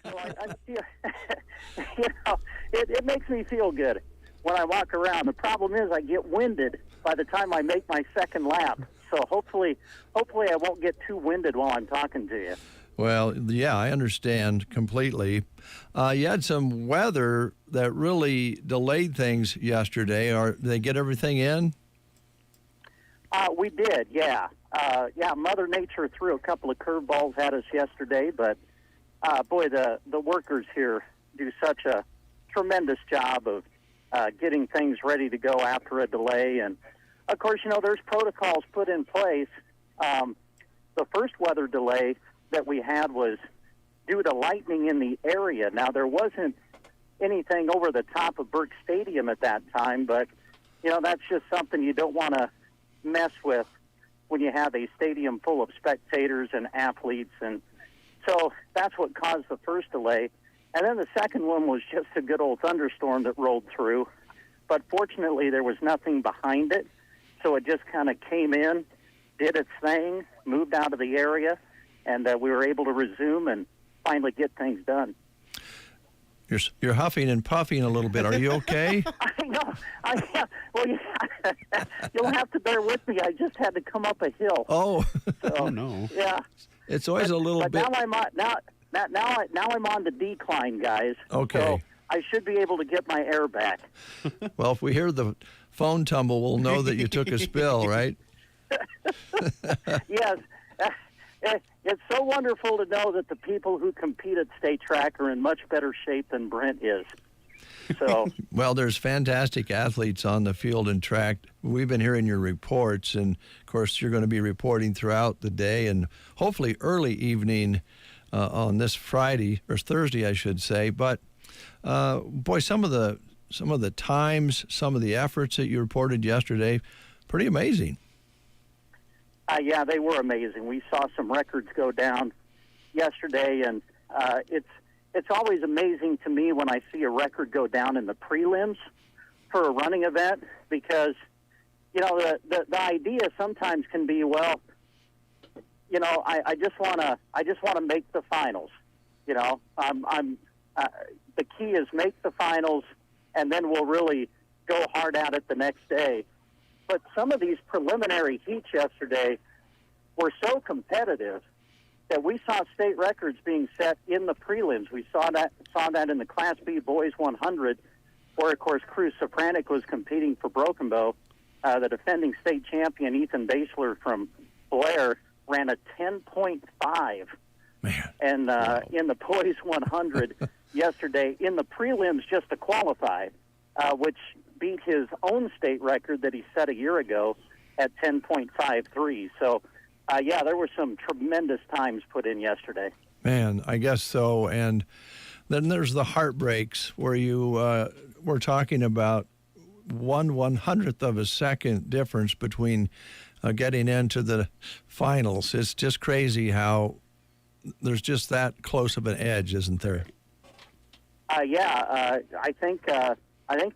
So I feel, it makes me feel good when I walk around. The problem is I get winded by the time I make my second lap. So hopefully I won't get too winded while I'm talking to you. Well, yeah, I understand completely. You had some weather that really delayed things yesterday. Did they get everything in? We did, yeah. Mother Nature threw a couple of curveballs at us yesterday, but boy, the workers here do such a tremendous job of getting things ready to go after a delay. And, of course, there's protocols put in place. The first weather delay that we had was due to lightning in the area. Now, there wasn't anything over the top of Burke Stadium at that time, but, that's just something you don't want to mess with when you have a stadium full of spectators and athletes. And so that's what caused the first delay. And then the second one was just a good old thunderstorm that rolled through. But fortunately, there was nothing behind it. So it just kind of came in, did its thing, moved out of the area, and we were able to resume and finally get things done. You're huffing and puffing a little bit. Are you okay? I know. Well, you'll have to bear with me. I just had to come up a hill. Oh. So, oh no. Yeah. It's always a little bit. Now I'm on the decline, guys. Okay. So I should be able to get my air back. Well, if we hear the phone tumble, we'll know that you took a spill, right? Yes. It's so wonderful to know that the people who compete at State Track are in much better shape than Brent is. So, well, there's fantastic athletes on the field and track. We've been hearing your reports, and of course, you're going to be reporting throughout the day and hopefully early evening on this Friday or Thursday, I should say. But boy, some of the times, some of the efforts that you reported yesterday, pretty amazing. Yeah, they were amazing. We saw some records go down yesterday, and it's always amazing to me when I see a record go down in the prelims for a running event, because the idea sometimes can be, well, I just want to make the finals. I'm the key is make the finals, and then we'll really go hard at it the next day. But some of these preliminary heats yesterday were so competitive that we saw state records being set in the prelims. We saw that in the Class B Boys 100, where, of course, Cruz Sopranic was competing for Broken Bow. The defending state champion, Ethan Basler from Blair, ran a 10.5. Man. And in the Boys 100 yesterday, in the prelims just to qualify, which beat his own state record that he set a year ago at 10.53. So, there were some tremendous times put in yesterday. Man, I guess so. And then there's the heartbreaks where you were talking about 1/100th of a second difference between getting into the finals. It's just crazy how there's just that close of an edge, isn't there? I think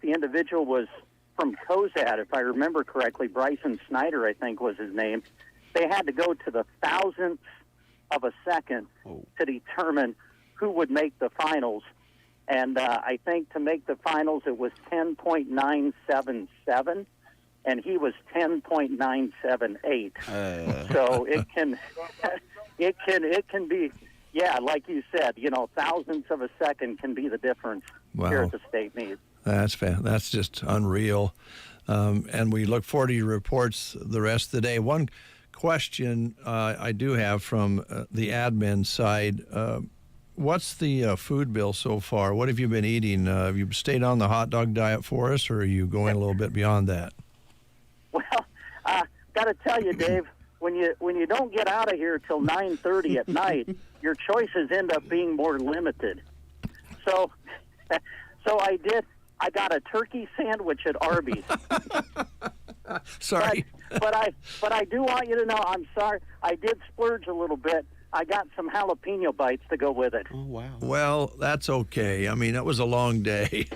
the individual was from Cozad, if I remember correctly. Bryson Snyder, I think, was his name. They had to go to the thousandths of a second to determine who would make the finals. And I think to make the finals, it was 10.977, and he was 10.978. So it can be, like you said, thousandths of a second can be the difference here at the state meet. That's just unreal. And we look forward to your reports the rest of the day. One question I do have from the admin side. What's the food bill so far? What have you been eating? Have you stayed on the hot dog diet for us, or are you going a little bit beyond that? Well, got to tell you, Dave, when you don't get out of here till 9:30 at night, your choices end up being more limited. So I got a turkey sandwich at Arby's. Sorry. But I do want you to know, I'm sorry, I did splurge a little bit. I got some jalapeno bites to go with it. Oh, wow. Well, that's okay. I mean, that was a long day.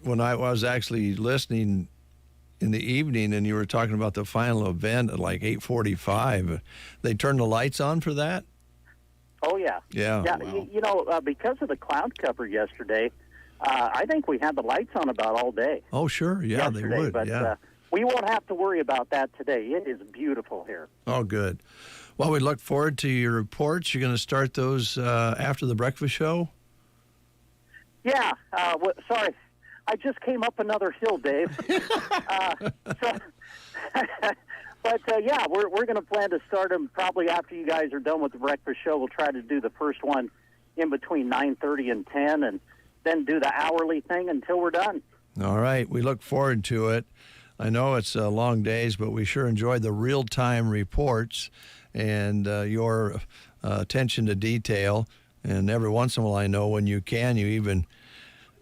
When I was actually listening in the evening and you were talking about the final event at like 8:45, they turned the lights on for that? Oh, yeah. Yeah. Yeah, Wow. because of the cloud cover yesterday, I think we had the lights on about all day. Oh, sure. Yeah, yesterday, they would. But yeah. We won't have to worry about that today. It is beautiful here. Oh, good. Well, we look forward to your reports. You're going to start those after the breakfast show? Yeah. Sorry. I just came up another hill, Dave. But yeah, we're going to plan to start them probably after you guys are done with the breakfast show. We'll try to do the first one in between 9:30 and 10, and then do the hourly thing until we're done. All right. We look forward to it. I know it's long days, but we sure enjoy the real-time reports and your attention to detail. And every once in a while, I know when you can, you even,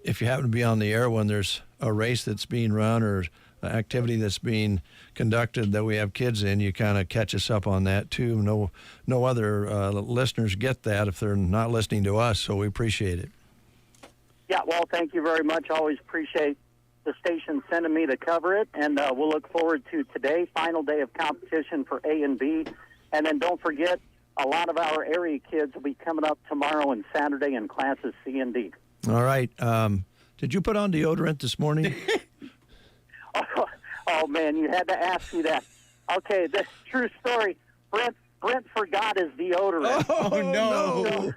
if you happen to be on the air when there's a race that's being run or activity that's being conducted that we have kids in, you kind of catch us up on that too. No other listeners get that if they're not listening to us, so we appreciate it. Yeah, well, thank you very much. Always appreciate the station sending me to cover it, and we'll look forward to today, final day of competition for A and B. And then don't forget, a lot of our area kids will be coming up tomorrow and Saturday in classes C and D. All right. Did you put on deodorant this morning? Oh, man, you had to ask me that. Okay, this true story. Brent forgot his deodorant. Oh, no.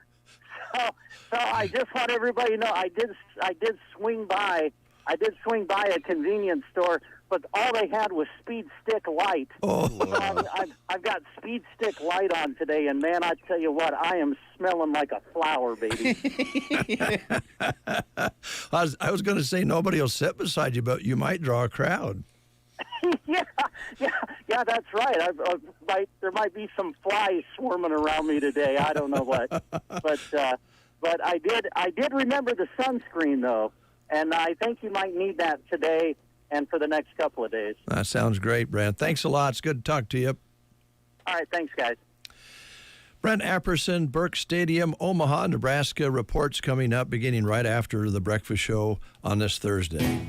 So I just want everybody to know I did swing by a convenience store, but all they had was Speed Stick Light. Oh. So I've got Speed Stick Light on today, and man, I tell you what, I am smelling like a flower, baby. I was going to say nobody will sit beside you, but you might draw a crowd. Yeah, that's right. There might be some flies swarming around me today. I don't know what, but I did remember the sunscreen though, and I think you might need that today and for the next couple of days. That sounds great, Brent. Thanks a lot. It's good to talk to you. All right, thanks, guys. Brent Apperson, Burke Stadium, Omaha, Nebraska. Reports coming up beginning right after the breakfast show on this Thursday.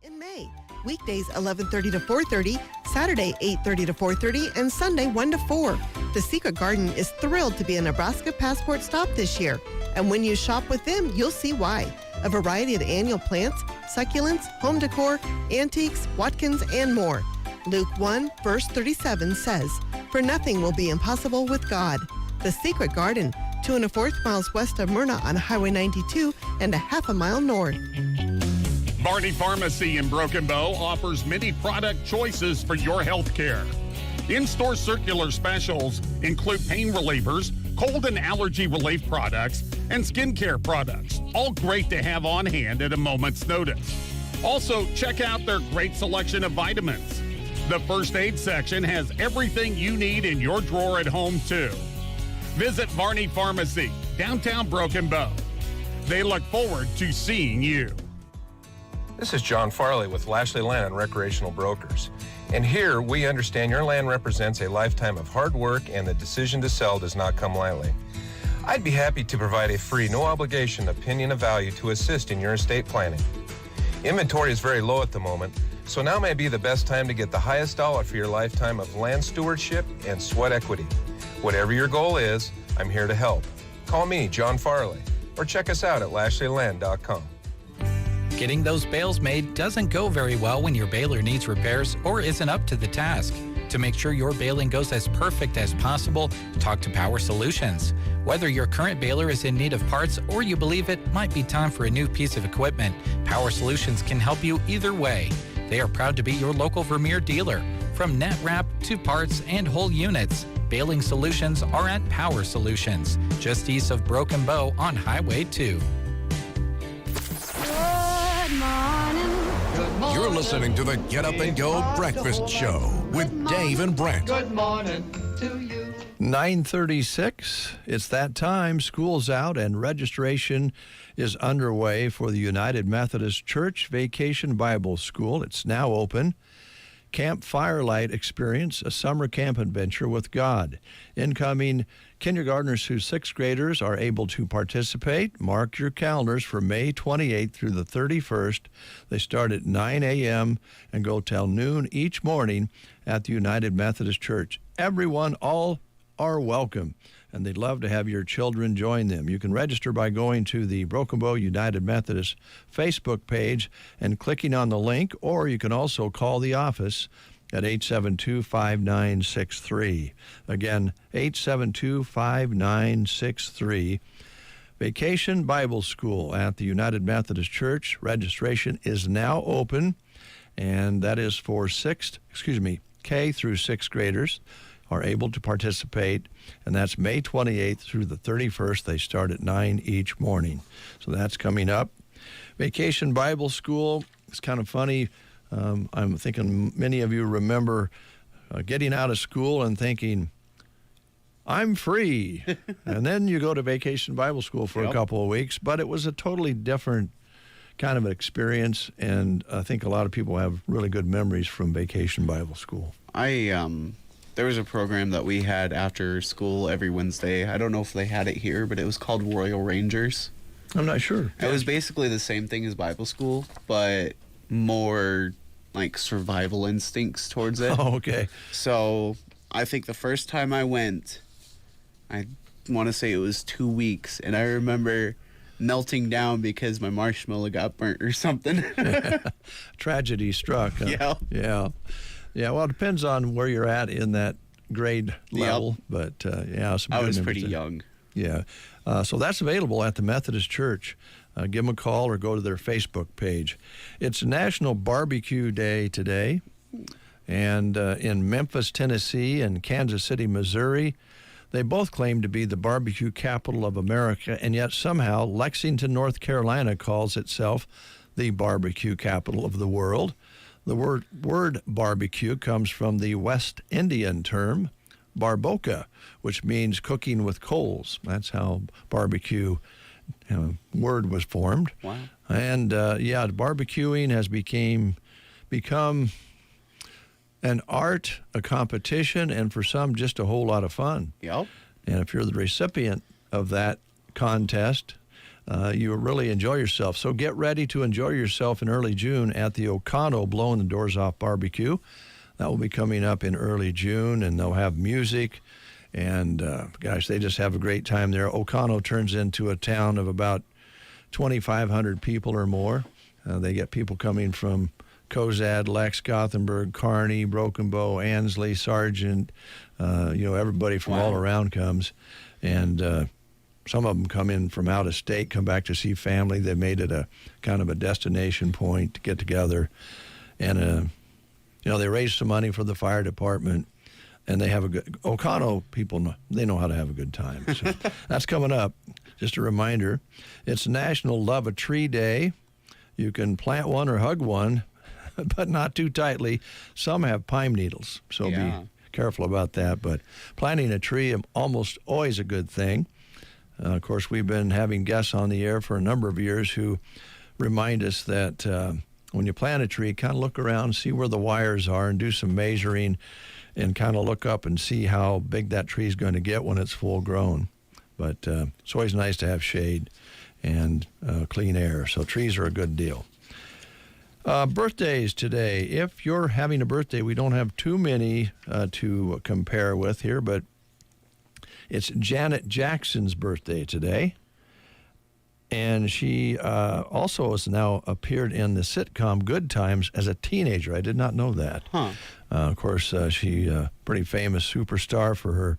In May, weekdays 11:30 to 4:30, Saturday 8:30 to 4:30, and Sunday 1 to 4. The Secret Garden is thrilled to be a Nebraska Passport stop this year, and when you shop with them, you'll see why. A variety of annual plants, succulents, home decor, antiques, Watkins, and more. Luke 1, verse 37 says, "For nothing will be impossible with God." The Secret Garden, 2 1/4 miles west of Myrna on Highway 92 and a half a mile north. Barney Pharmacy in Broken Bow offers many product choices for your health care. In-store circular specials include pain relievers, cold and allergy relief products, and skincare products, all great to have on hand at a moment's notice. Also, check out their great selection of vitamins. The first aid section has everything you need in your drawer at home, too. Visit Barney Pharmacy, downtown Broken Bow. They look forward to seeing you. This is John Farley with Lashley Land and Recreational Brokers. And here we understand your land represents a lifetime of hard work and the decision to sell does not come lightly. I'd be happy to provide a free, no obligation opinion of value to assist in your estate planning. Inventory is very low at the moment, so now may be the best time to get the highest dollar for your lifetime of land stewardship and sweat equity. Whatever your goal is, I'm here to help. Call me, John Farley, or check us out at LashleyLand.com. Getting those bales made doesn't go very well when your baler needs repairs or isn't up to the task. To make sure your baling goes as perfect as possible, talk to Power Solutions. Whether your current baler is in need of parts or you believe it might be time for a new piece of equipment, Power Solutions can help you either way. They are proud to be your local Vermeer dealer. From net wrap to parts and whole units, baling solutions are at Power Solutions, just east of Broken Bow on Highway 2. You're listening to the Get Up and Go Breakfast Show with Dave and Brent. Good morning to you. 9:36. It's that time. School's out and registration is underway for the United Methodist Church Vacation Bible School. It's now open. Camp Firelight Experience, a summer camp adventure with God. Incoming kindergartners through sixth graders are able to participate. Mark your calendars for May 28th through the 31st. They start at 9 a.m. and go till noon each morning at the United Methodist Church. Everyone, all are welcome, and they'd love to have your children join them. You can register by going to the Broken Bow United Methodist Facebook page and clicking on the link, or you can also call the office at 872-5963. Again, 872-5963. Vacation Bible School at the United Methodist Church. Registration is now open, and that is for K through sixth graders are able to participate, and that's May 28th through the 31st. They start at 9 each morning. So that's coming up. Vacation Bible School, it's kind of funny. I'm thinking many of you remember getting out of school and thinking, I'm free. And then you go to Vacation Bible School for a couple of weeks, but it was a totally different kind of experience, and I think a lot of people have really good memories from Vacation Bible School. There was a program that we had after school every Wednesday. I don't know if they had it here, but it was called Royal Rangers. I'm not sure. It was basically the same thing as Bible school, but more like survival instincts towards it. Oh, okay. So I think the first time I went, I want to say it was 2 weeks, and I remember melting down because my marshmallow got burnt or something. Tragedy struck. Huh? Yeah. Yeah, well, it depends on where you're at in that grade level, but yeah. I was pretty young. Yeah, so that's available at the Methodist Church. Give them a call or go to their Facebook page. It's National Barbecue Day today, and in Memphis, Tennessee, and Kansas City, Missouri, they both claim to be the barbecue capital of America, and yet somehow Lexington, North Carolina calls itself the barbecue capital of the world. The word barbecue comes from the West Indian term barboca, which means cooking with coals. That's how barbecue word was formed. Wow. And barbecuing has become an art, a competition, and for some just a whole lot of fun. Yep. And if you're the recipient of that contest, you will really enjoy yourself. So get ready to enjoy yourself in early June at the O'Connell Blowing the Doors Off Barbecue. That will be coming up in early June, and they'll have music. And, they just have a great time there. O'Connell turns into a town of about 2,500 people or more. They get people coming from Cozad, Lex, Gothenburg, Kearney, Broken Bow, Ansley, Sargent, everybody from all around comes. And some of them come in from out of state, come back to see family. They made it a kind of a destination point to get together. And, they raise some money for the fire department. And they have a good, Ocano people, they know how to have a good time. So that's coming up. Just a reminder, it's National Love a Tree Day. You can plant one or hug one, but not too tightly. Some have pine needles, so be careful about that. But planting a tree is almost always a good thing. Of course, we've been having guests on the air for a number of years who remind us that when you plant a tree, kind of look around, see where the wires are, and do some measuring, and kind of look up and see how big that tree is going to get when it's full grown. But it's always nice to have shade and clean air, so trees are a good deal. Birthdays today. If you're having a birthday, we don't have too many to compare with here, but it's Janet Jackson's birthday today. And she also has now appeared in the sitcom Good Times as a teenager. I did not know that. Of course, she's a pretty famous superstar for her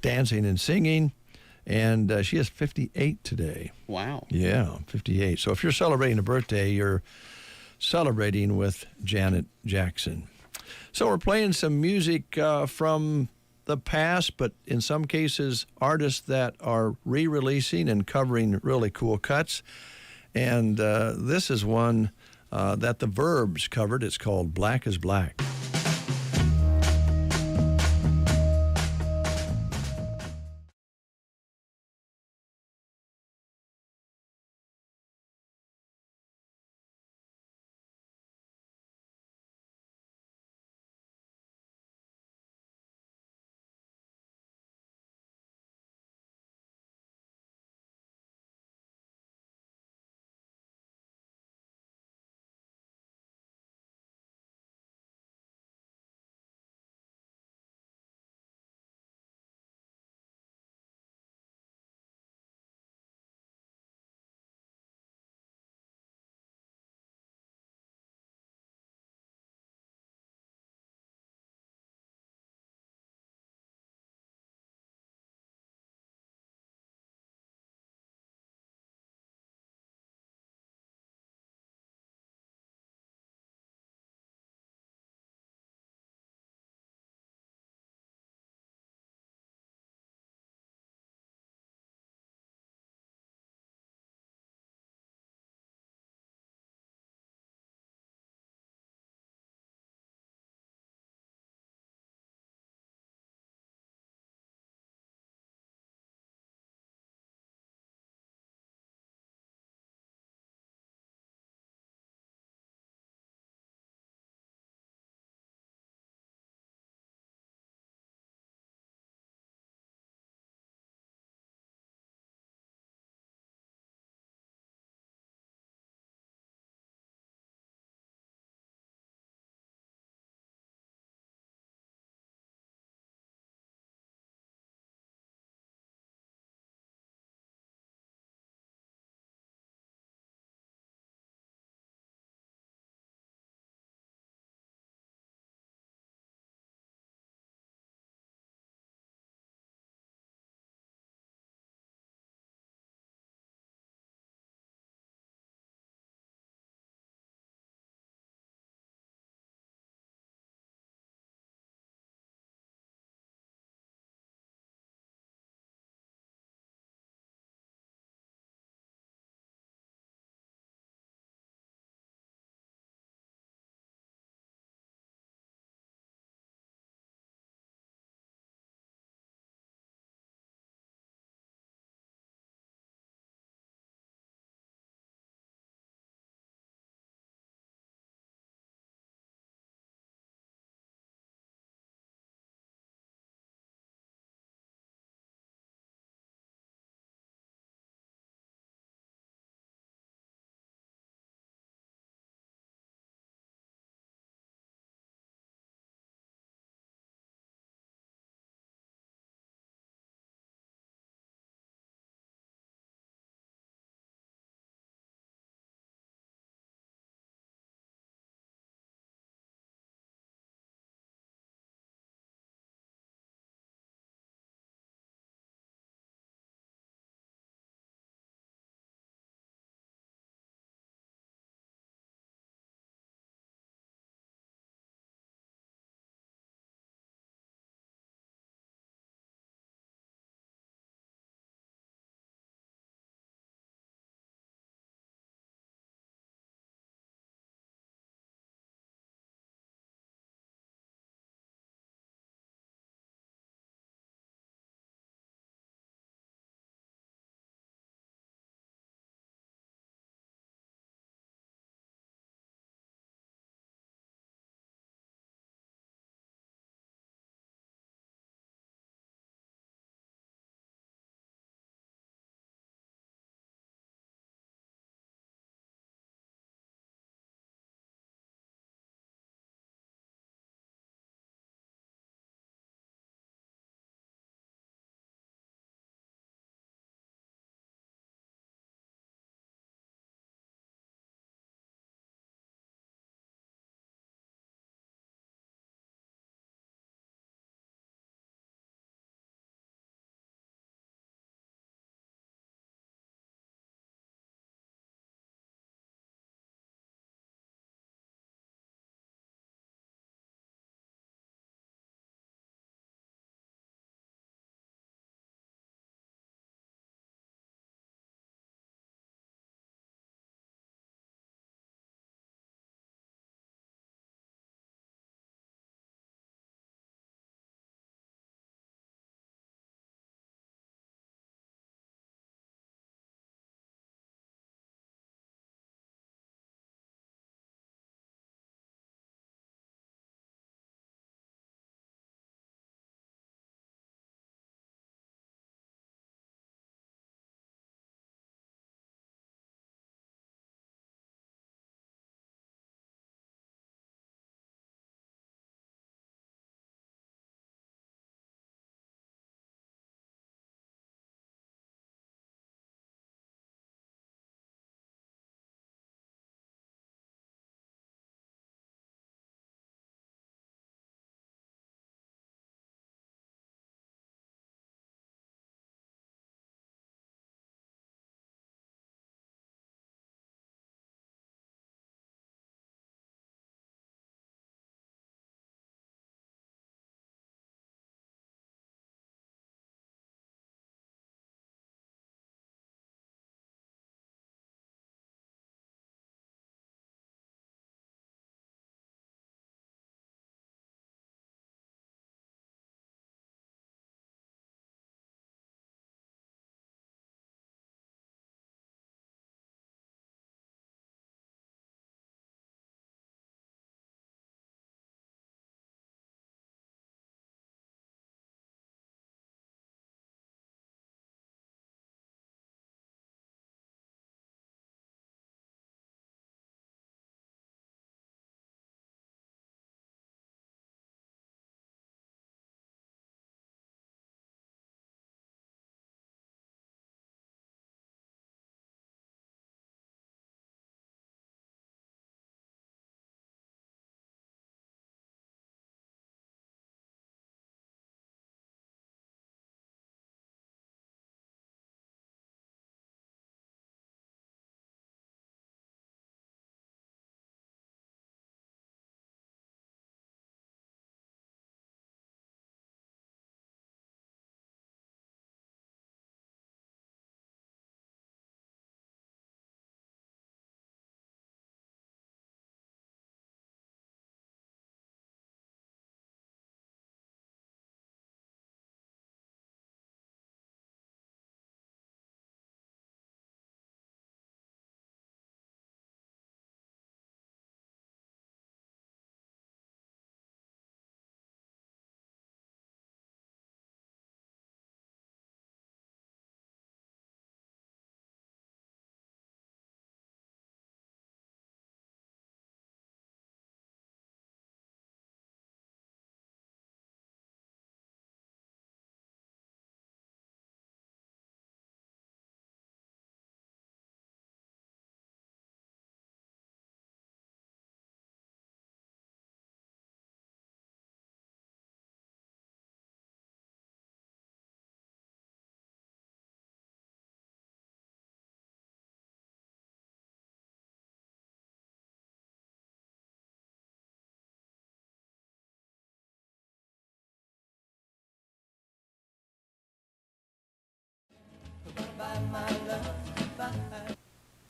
dancing and singing. And she is 58 today. Wow. Yeah, 58. So if you're celebrating a birthday, you're celebrating with Janet Jackson. So we're playing some music from the past, but in some cases, artists that are re-releasing and covering really cool cuts. And this is one that the Verbs covered. It's called Black is Black.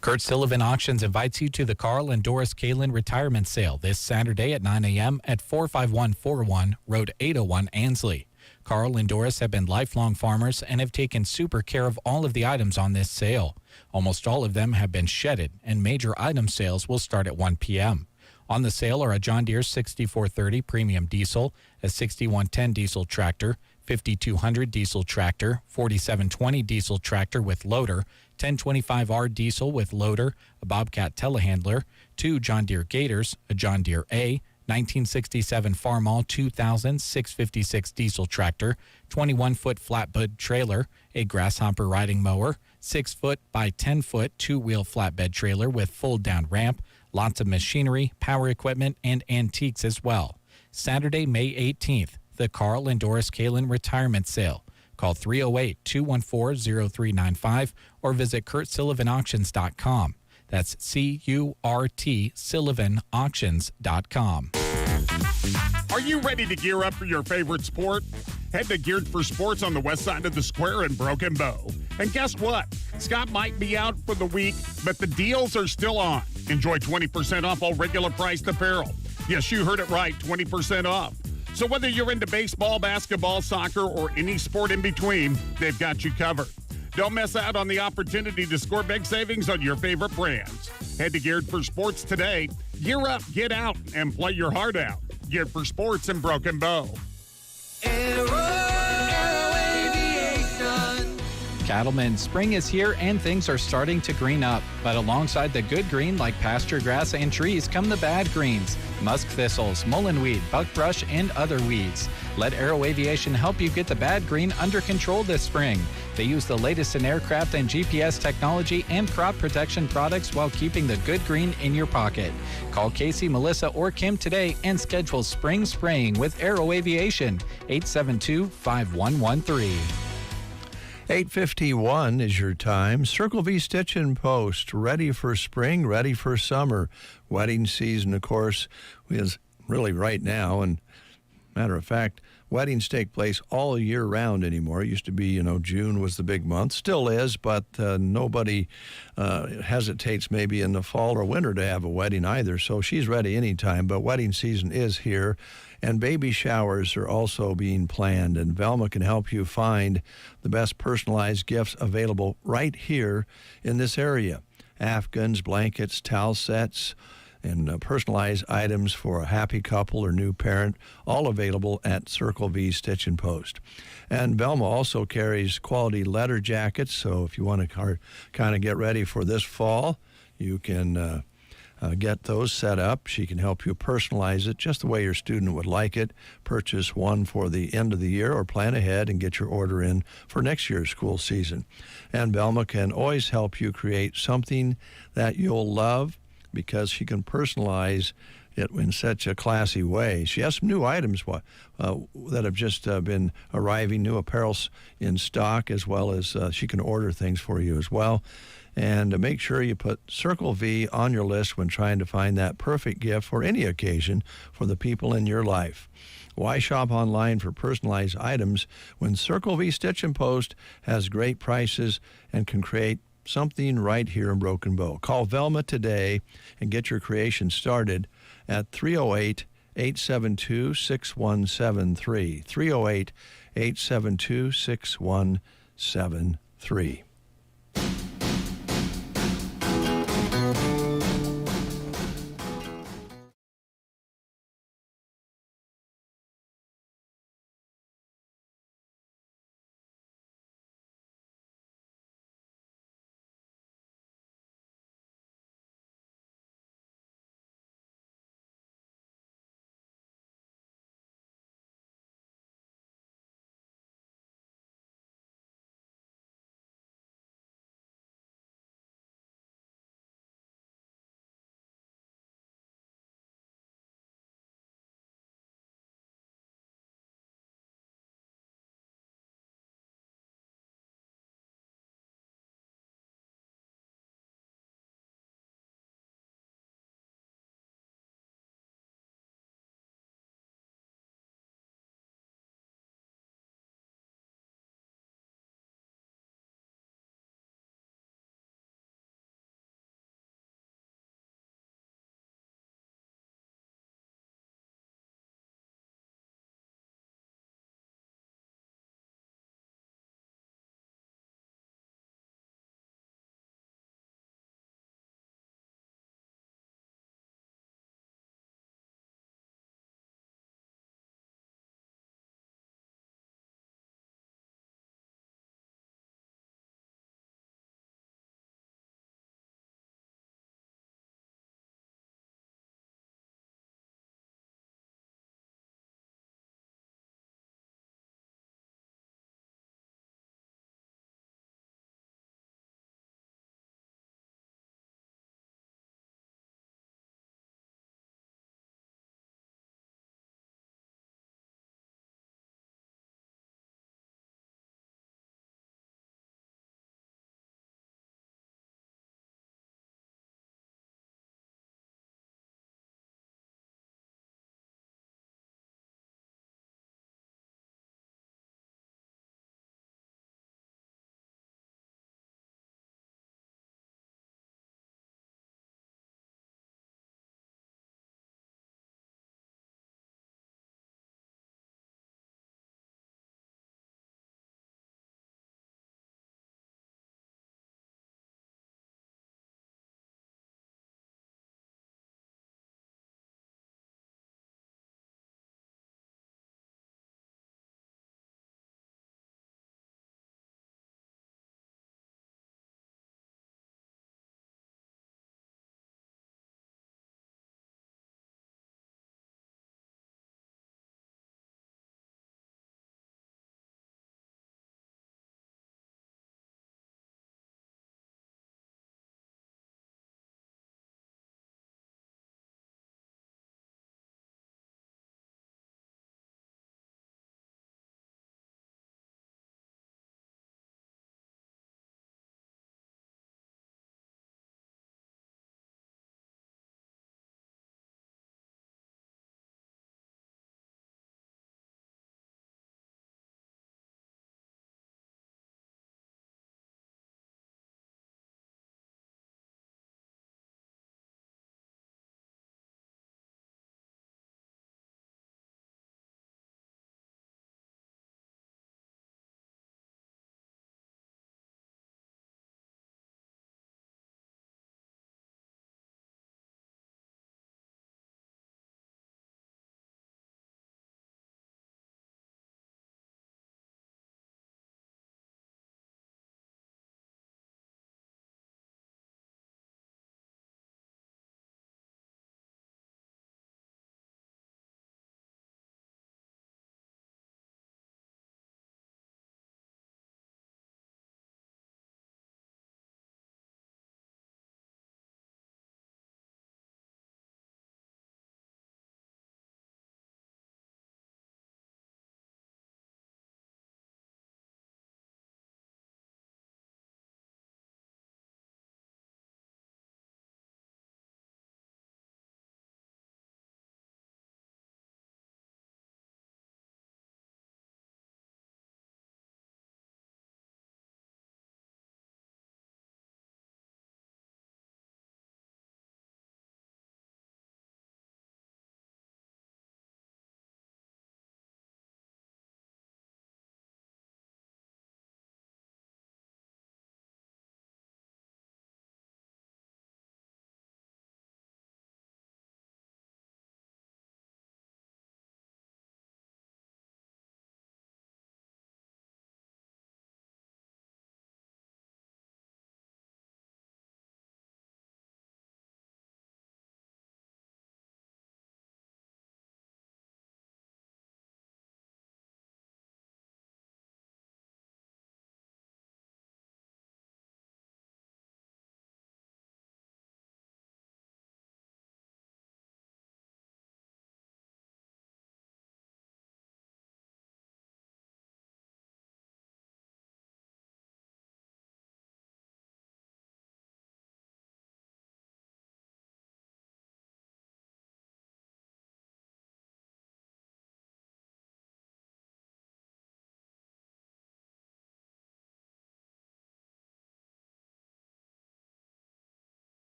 Kurt Sullivan Auctions invites you to the Carl and Doris Kalin Retirement Sale this Saturday at 9 a.m. at 45141 Road 801 Ansley. Carl and Doris have been lifelong farmers and have taken super care of all of the items on this sale. Almost all of them have been shedded, and major item sales will start at 1 p.m. On the sale are a John Deere 6430 Premium Diesel, a 6110 diesel tractor, 5200 diesel tractor, 4720 diesel tractor with loader, 1025R diesel with loader, a Bobcat telehandler, 2 John Deere Gators, a John Deere A, 1967 Farmall 2000 656 diesel tractor, 21-foot flatbed trailer, a Grasshopper riding mower, 6-foot by 10-foot two-wheel flatbed trailer with fold-down ramp, lots of machinery, power equipment, and antiques as well. Saturday, May 18th, the Carl and Doris Kalin Retirement Sale. Call 308-214-0395 or visit KurtSullivanAuctions.com. That's C-U-R-T SullivanAuctions.com. Are you ready to gear up for your favorite sport? Head to Geared for Sports on the west side of the square in Broken Bow. And guess what? Scott might be out for the week, but the deals are still on. Enjoy 20% off all regular priced apparel. Yes, you heard it right, 20% off. So whether you're into baseball, basketball, soccer, or any sport in between, they've got you covered. Don't miss out on the opportunity to score big savings on your favorite brands. Head to Geared for Sports today. Gear up, get out, and play your heart out. Geared for Sports in Broken Bow. Cattlemen, spring is here and things are starting to green up. But alongside the good green like pasture grass and trees come the bad greens. Musk thistles, mullenweed, buckbrush, and other weeds. Let Aero Aviation help you get the bad green under control this spring. They use the latest in aircraft and GPS technology and crop protection products while keeping the good green in your pocket. Call Casey, Melissa, or Kim today and schedule spring spraying with Aero Aviation. 872-5113. 8:51 is your time. Circle V Stitch and Post, ready for spring, ready for summer. Wedding season, of course, is really right now. And matter of fact, weddings take place all year round anymore. It used to be, June was the big month. Still is, but nobody hesitates maybe in the fall or winter to have a wedding either. So she's ready anytime, but wedding season is here. And baby showers are also being planned, and Velma can help you find the best personalized gifts available right here in this area. Afghans, blankets, towel sets, and personalized items for a happy couple or new parent, all available at Circle V Stitch and Post. And Velma also carries quality leather jackets, so if you want to kind of get ready for this fall, you can get those set up. She can help you personalize it just the way your student would like it. Purchase one for the end of the year or plan ahead and get your order in for next year's school season. And Velma can always help you create something that you'll love because she can personalize it in such a classy way. She has some new items that have just been arriving, new apparels in stock, as well as she can order things for you as well. And make sure you put Circle V on your list when trying to find that perfect gift for any occasion for the people in your life. Why shop online for personalized items when Circle V Stitch and Post has great prices and can create something right here in Broken Bow? Call Velma today and get your creation started at 308-872-6173. 308-872-6173.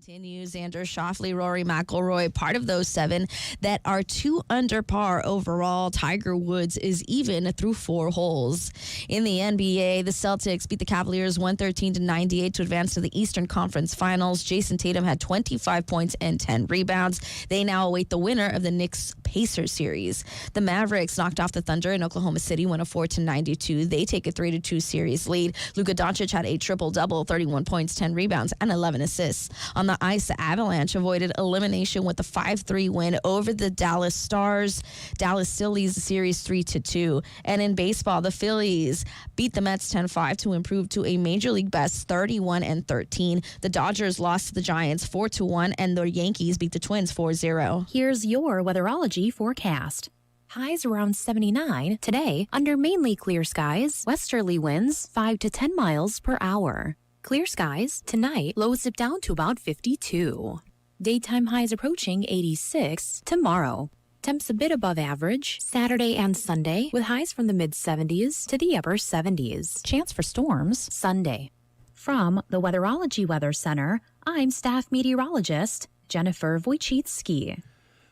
Continues Xander Schauffele, Rory McIlroy, part of those 7 that are 2 under par overall. Tiger Woods is even through 4 holes. In the NBA, the Celtics beat the Cavaliers 113-98 to advance to the Eastern Conference Finals. Jason Tatum had 25 points and 10 rebounds. They now await the winner of the Knicks-Pacers series. The Mavericks knocked off the Thunder in Oklahoma City 104-92. They take a 3-2 series lead. Luka Doncic had a triple-double, 31 points, 10 rebounds, and 11 assists. On the ice, the Avalanche avoided elimination with a 5-3 win over the Dallas Stars. Dallas still leads the series 3-2. And in baseball, the Phillies beat the Mets 10-5 to improve to a Major League best 31-13. The Dodgers lost to the Giants 4-1, and the Yankees beat the Twins 4-0. Here's your weatherology forecast. Highs around 79 today under mainly clear skies. Westerly winds 5 to 10 miles per hour. Clear skies tonight, lows dip down to about 52. Daytime highs approaching 86 tomorrow. Temps a bit above average Saturday and Sunday with highs from the mid-70s to the upper 70s. Chance for storms Sunday. From the Weatherology Weather Center, I'm staff meteorologist Jennifer Wojcicki.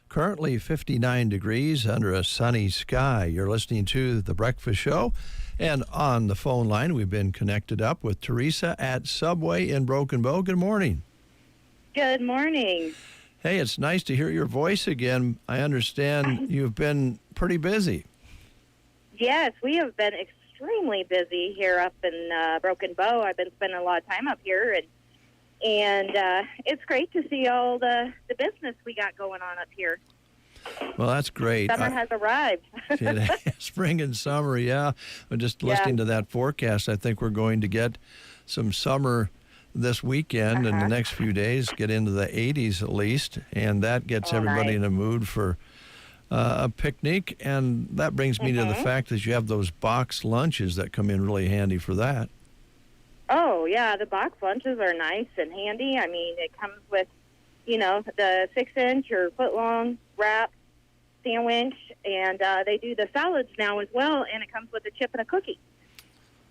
Currently 59 degrees under a sunny sky. You're listening to The Breakfast Show. And on the phone line, we've been connected up with Teresa at Subway in Broken Bow. Good morning. Good morning. Hey, it's nice to hear your voice again. I understand you've been pretty busy. Yes, we have been extremely busy here up in Broken Bow. I've been spending a lot of time up here, and it's great to see all the business we got going on up here. Well, that's great. Summer has arrived. Spring and summer, yeah. I'm just listening to that forecast. I think we're going to get some summer this weekend and the next few days, get into the 80s at least, and that gets everybody in a mood for a picnic. And that brings me to the fact that you have those box lunches that come in really handy for that. Oh, yeah, the box lunches are nice and handy. I mean, it comes with, the 6-inch or foot-long wrap sandwich, and they do the salads now as well, and it comes with a chip and a cookie.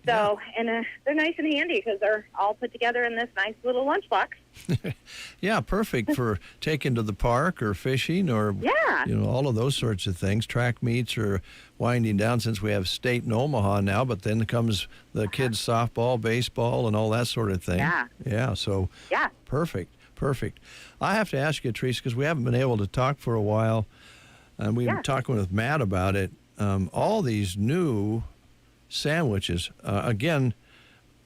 So, and they're nice and handy because they're all put together in this nice little lunchbox. Yeah, perfect for taking to the park or fishing or, all of those sorts of things. Track meets are winding down since we have state in Omaha now, but then comes the kids' softball, baseball, and all that sort of thing. Yeah, so perfect. I have to ask you, Teresa, because we haven't been able to talk for a while, and we've been talking with Matt about it. All these new sandwiches, again,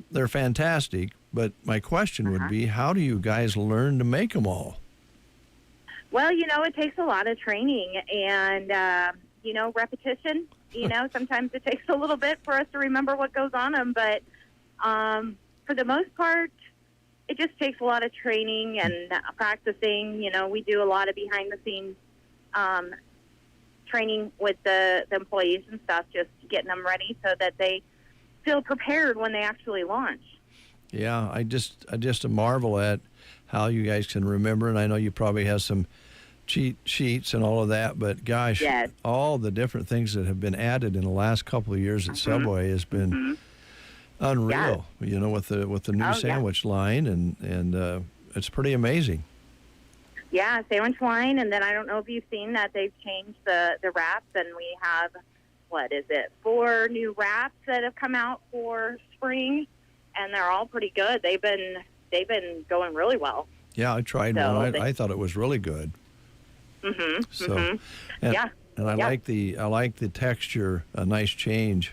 they're fantastic, but my question would be, how do you guys learn to make them all? Well, it takes a lot of training and, repetition. Sometimes it takes a little bit for us to remember what goes on them, but for the most part, it just takes a lot of training and practicing. We do a lot of behind-the-scenes training with the employees and stuff, just getting them ready so that they feel prepared when they actually launch. Yeah, I just marvel at how you guys can remember, and I know you probably have some cheat sheets and all of that, but gosh, all the different things that have been added in the last couple of years at Subway has been unreal. With the new sandwich line, and it's pretty amazing. Yeah, sandwich line, and then I don't know if you've seen that they've changed the wraps, and we have 4 new wraps that have come out for spring, and they're all pretty good. They've been going really well. Yeah, I tried one. I thought it was really good. And I like the texture, a nice change,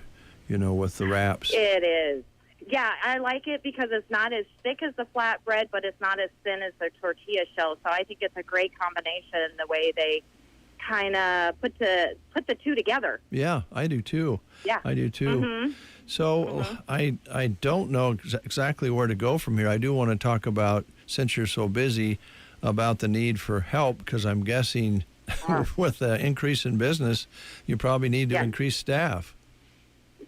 with the wraps. It is. Yeah, I like it because it's not as thick as the flatbread, but it's not as thin as the tortilla shell. So I think it's a great combination, the way they kind of put the two together. Yeah, I do too. Yeah, I do too. So I don't know exactly where to go from here. I do want to talk about, since you're so busy, about the need for help, because I'm guessing with the increase in business, you probably need to increase staff.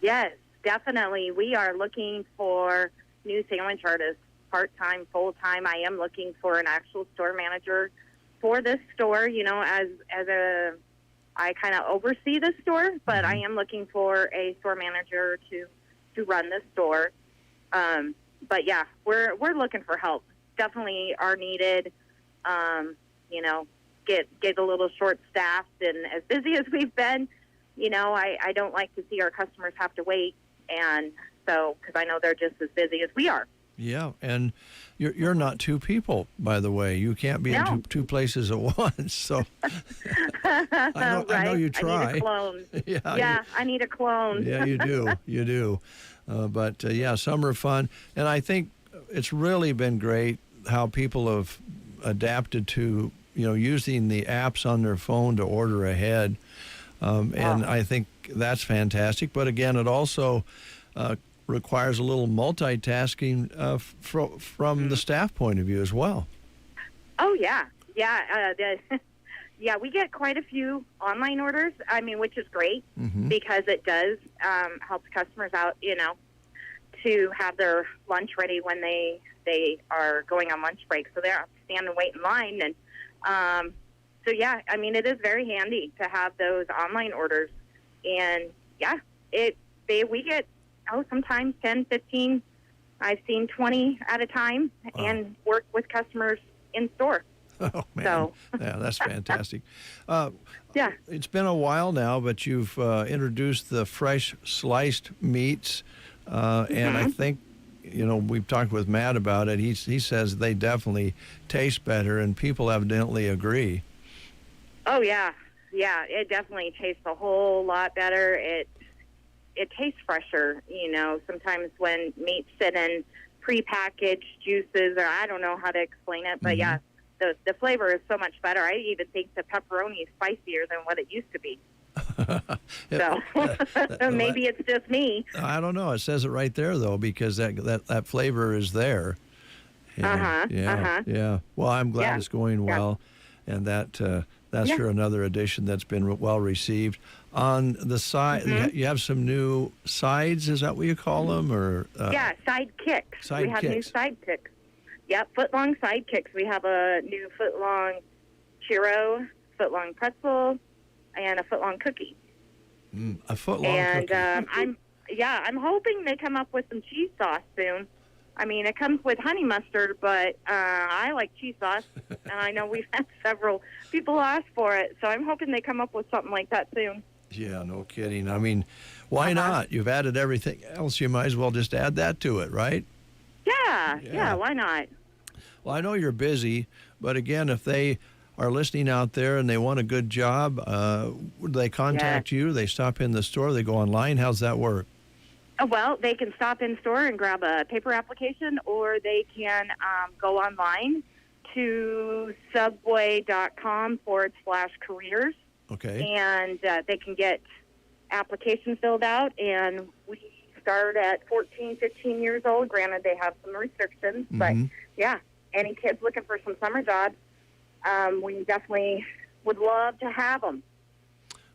Yes. Definitely. We are looking for new sandwich artists, part-time, full-time. I am looking for an actual store manager for this store, as I kind of oversee the store, but I am looking for a store manager to run the store. But yeah, we're looking for help, definitely are needed. You know, get a little short-staffed, and as busy as we've been, you know, I don't like to see our customers have to wait, and so because I know they're just as busy as we are. Yeah, and you're not two people, by the way. You can't be in two places at once. So I know you try. I need a clone. Yeah, I need a clone. Yeah, you do. You do. But yeah, summer fun, and I think it's really been great how people have adapted to using the apps on their phone to order ahead, and I think that's fantastic. But again, it also requires a little multitasking from the staff point of view as well. Oh, yeah. Yeah, we get quite a few online orders, which is great because it does help customers out, to have their lunch ready when they are going on lunch break. So they don't have to stand and wait in line. And so, yeah, it is very handy to have those online orders. And, yeah, we get sometimes 10, 15, I've seen 20 at a time, and work with customers in store. Oh, man. So. Yeah, that's fantastic. Yeah. It's been a while now, but you've introduced the fresh sliced meats, and I think, we've talked with Matt about it. He says they definitely taste better, and people evidently agree. Oh, yeah. Yeah, it definitely tastes a whole lot better. It tastes fresher, sometimes when meats sit in prepackaged juices, or I don't know how to explain it, but yeah, the flavor is so much better. I even think the pepperoni is spicier than what it used to be. So maybe it's just me. I don't know. It says it right there, though, because that flavor is there. Yeah. Well, I'm glad it's going well, and that's sure another addition that's been well received. On the side, you have some new sides. Is that what you call them, or sidekicks? We have new sidekicks. Yep, foot-long sidekicks. We have a new foot-long churro, foot-long pretzel, and a foot-long cookie. A foot-long cookie. And I'm hoping they come up with some cheese sauce soon. It comes with honey mustard, but I like cheese sauce, and I know we've had several people ask for it, so I'm hoping they come up with something like that soon. Yeah, no kidding. Why not? You've added everything else. You might as well just add that to it, right? Yeah, why not? Well, I know you're busy, but again, if they are listening out there and they want a good job, would they contact you? They stop in the store? They go online? How's that work? Well, they can stop in store and grab a paper application, or they can go online to subway.com/careers. Okay. And they can get applications filled out, and we start at 14, 15 years old. Granted, they have some restrictions, but yeah, any kids looking for some summer jobs, we definitely would love to have them.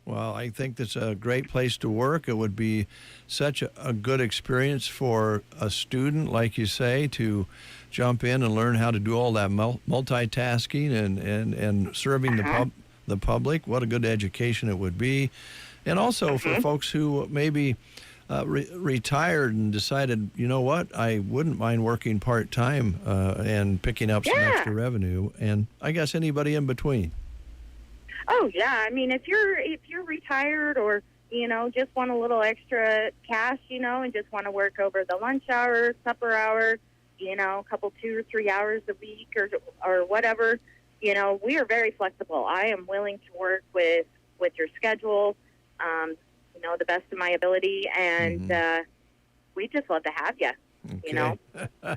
Well, I think that's a great place to work. It would be such a good experience for a student, like you say, to jump in and learn how to do all that multitasking and serving the public. What a good education it would be. And also for folks who maybe retired and decided, you know what, I wouldn't mind working part-time and picking up some extra revenue. And I guess anybody in between. Oh yeah, if you're retired, or just want a little extra cash, and just want to work over the lunch hour, supper hour, a couple 2 or 3 hours a week, or whatever, we are very flexible. I am willing to work with your schedule, the best of my ability, and we just love to have you. Okay.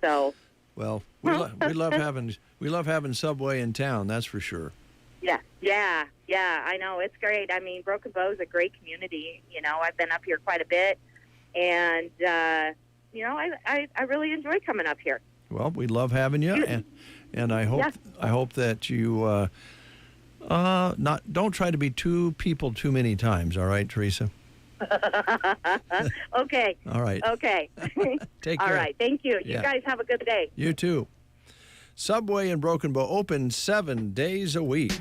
So. Well, we love having Subway in town. That's for sure. Yeah, I know. It's great. Broken Bow is a great community. I've been up here quite a bit, and, I really enjoy coming up here. Well, we love having you, and I hope that you don't try to be two people too many times, all right, Teresa? Okay. All right. Okay. Take care. All right. Thank you. You guys have a good day. You too. Subway in Broken Bow open 7 days a week.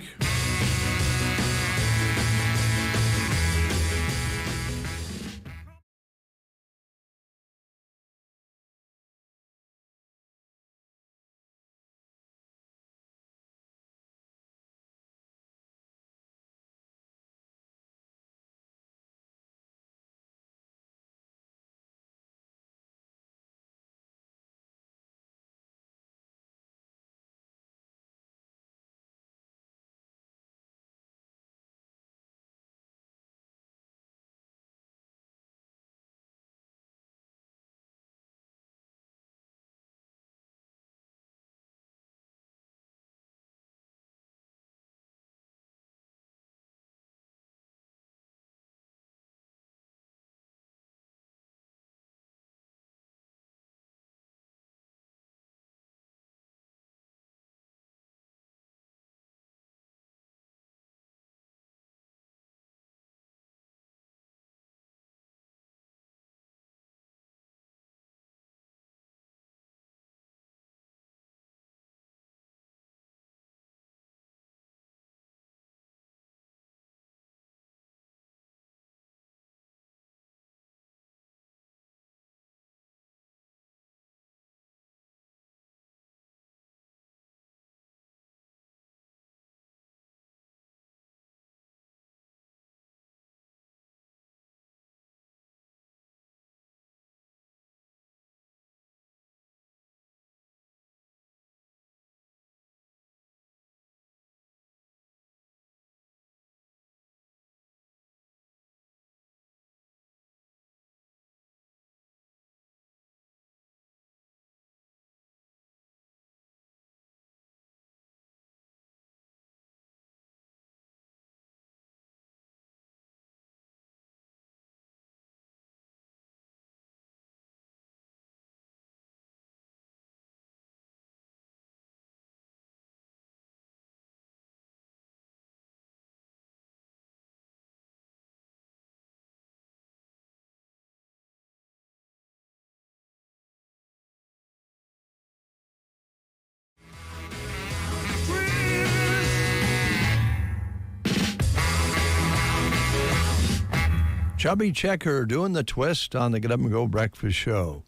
Chubby Checker doing the twist on the Get Up and Go Breakfast Show.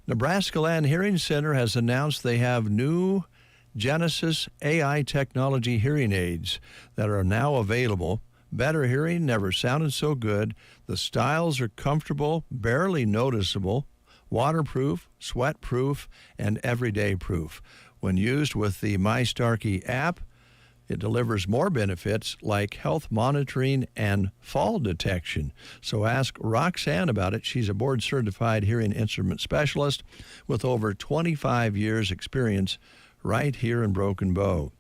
Nebraska Land Hearing Center has announced they have new Genesis AI technology hearing aids that are now available. Better hearing never sounded so good. The styles are comfortable, barely noticeable, waterproof, sweat-proof, and everyday proof. When used with the MyStarkey app, it delivers more benefits like health monitoring and fall detection. So ask Roxanne about it. She's a board-certified hearing instrument specialist with over 25 years' experience right here in Broken Bow.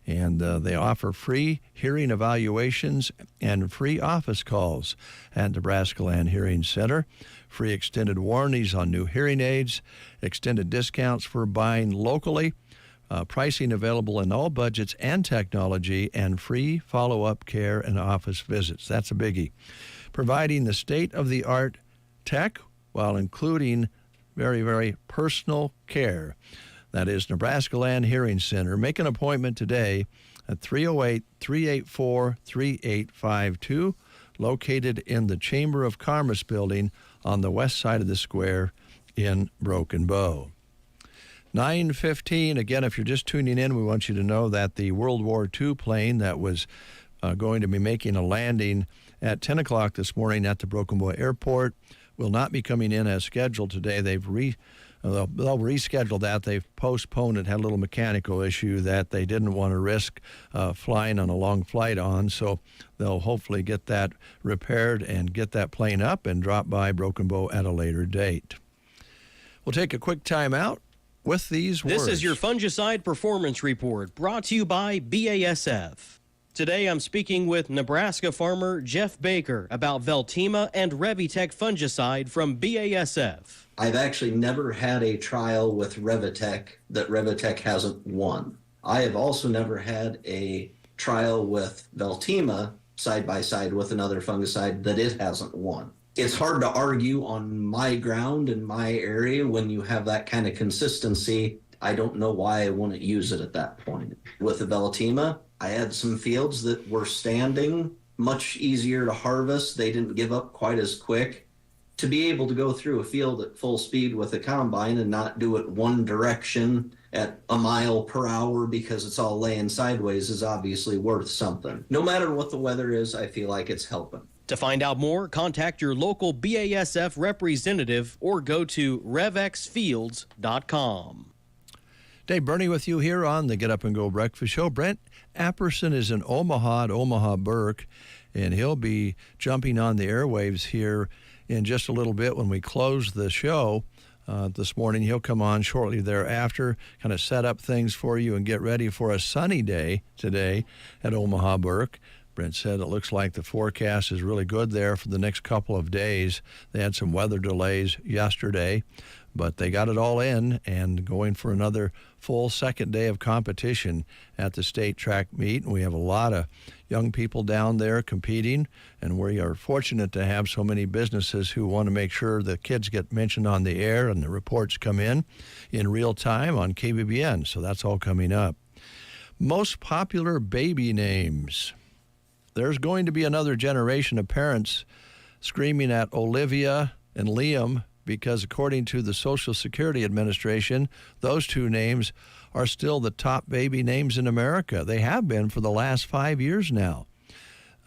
And they offer free hearing evaluations and free office calls at Nebraska Land Hearing Center. Free extended warranties on new hearing aids, extended discounts for buying locally, pricing available in all budgets and technology, and free follow-up care and office visits. That's a biggie. Providing the state-of-the-art tech while including very, very personal care. That is Nebraska Land Hearing Center. Make an appointment today at 308-384-3852, located in the Chamber of Commerce building on the west side of the square in Broken Bow. 9:15, again, if you're just tuning in, we want you to know that the World War II plane that was going to be making a landing at 10 o'clock this morning at the Broken Bow Airport will not be coming in as scheduled today. They'll reschedule that. They've postponed it, had a little mechanical issue that they didn't want to risk flying on a long flight on, so they'll hopefully get that repaired and get that plane up and drop by Broken Bow at a later date. We'll take a quick time out with these words. This is your fungicide performance report brought to you by BASF. Today I'm speaking with Nebraska farmer Jeff Baker about Veltima and Revitec fungicide from BASF. I've actually never had a trial with Revitec that Revitec hasn't won. I have also never had a trial with Veltima side by side with another fungicide that it hasn't won. It's hard to argue on my ground in my area when you have that kind of consistency. I don't know why I wouldn't use it at that point. With the Veltima, I had some fields that were standing, much easier to harvest. They didn't give up quite as quick. To be able to go through a field at full speed with a combine and not do it one direction at a mile per hour because it's all laying sideways is obviously worth something. No matter what the weather is, I feel like it's helping. To find out more, contact your local BASF representative or go to revxfields.com. Dave Burney with you here on the Get Up and Go Breakfast Show. Brent Apperson is in Omaha at Omaha Burke, and he'll be jumping on the airwaves here in just a little bit when we close the show this morning. He'll come on shortly thereafter, kind of set up things for you and get ready for a sunny day today at Omaha Burke. Brent said it looks like the forecast is really good there for the next couple of days. They had some weather delays yesterday, but they got it all in and going for another full second day of competition at the state track meet. And we have a lot of young people down there competing, and we are fortunate to have so many businesses who want to make sure the kids get mentioned on the air and the reports come in real time on KBBN. So that's all coming up. Most popular baby names. There's going to be another generation of parents screaming at Olivia and Liam because according to the Social Security Administration, those two names are still the top baby names in America. They have been for the last 5 years now.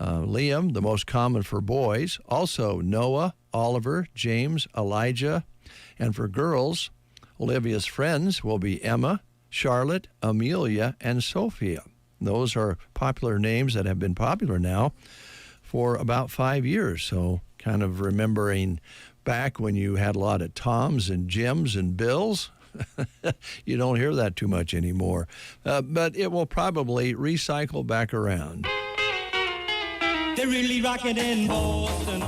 Liam, the most common for boys, also Noah, Oliver, James, Elijah, and for girls, Olivia's friends will be Emma, Charlotte, Amelia, and Sophia. Those are popular names that have been popular now for about 5 years. So kind of remembering back when you had a lot of Toms and Jims and Bills. You don't hear that too much anymore. But it will probably recycle back around. They're really rocking in Boston.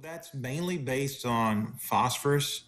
That's mainly based on phosphorus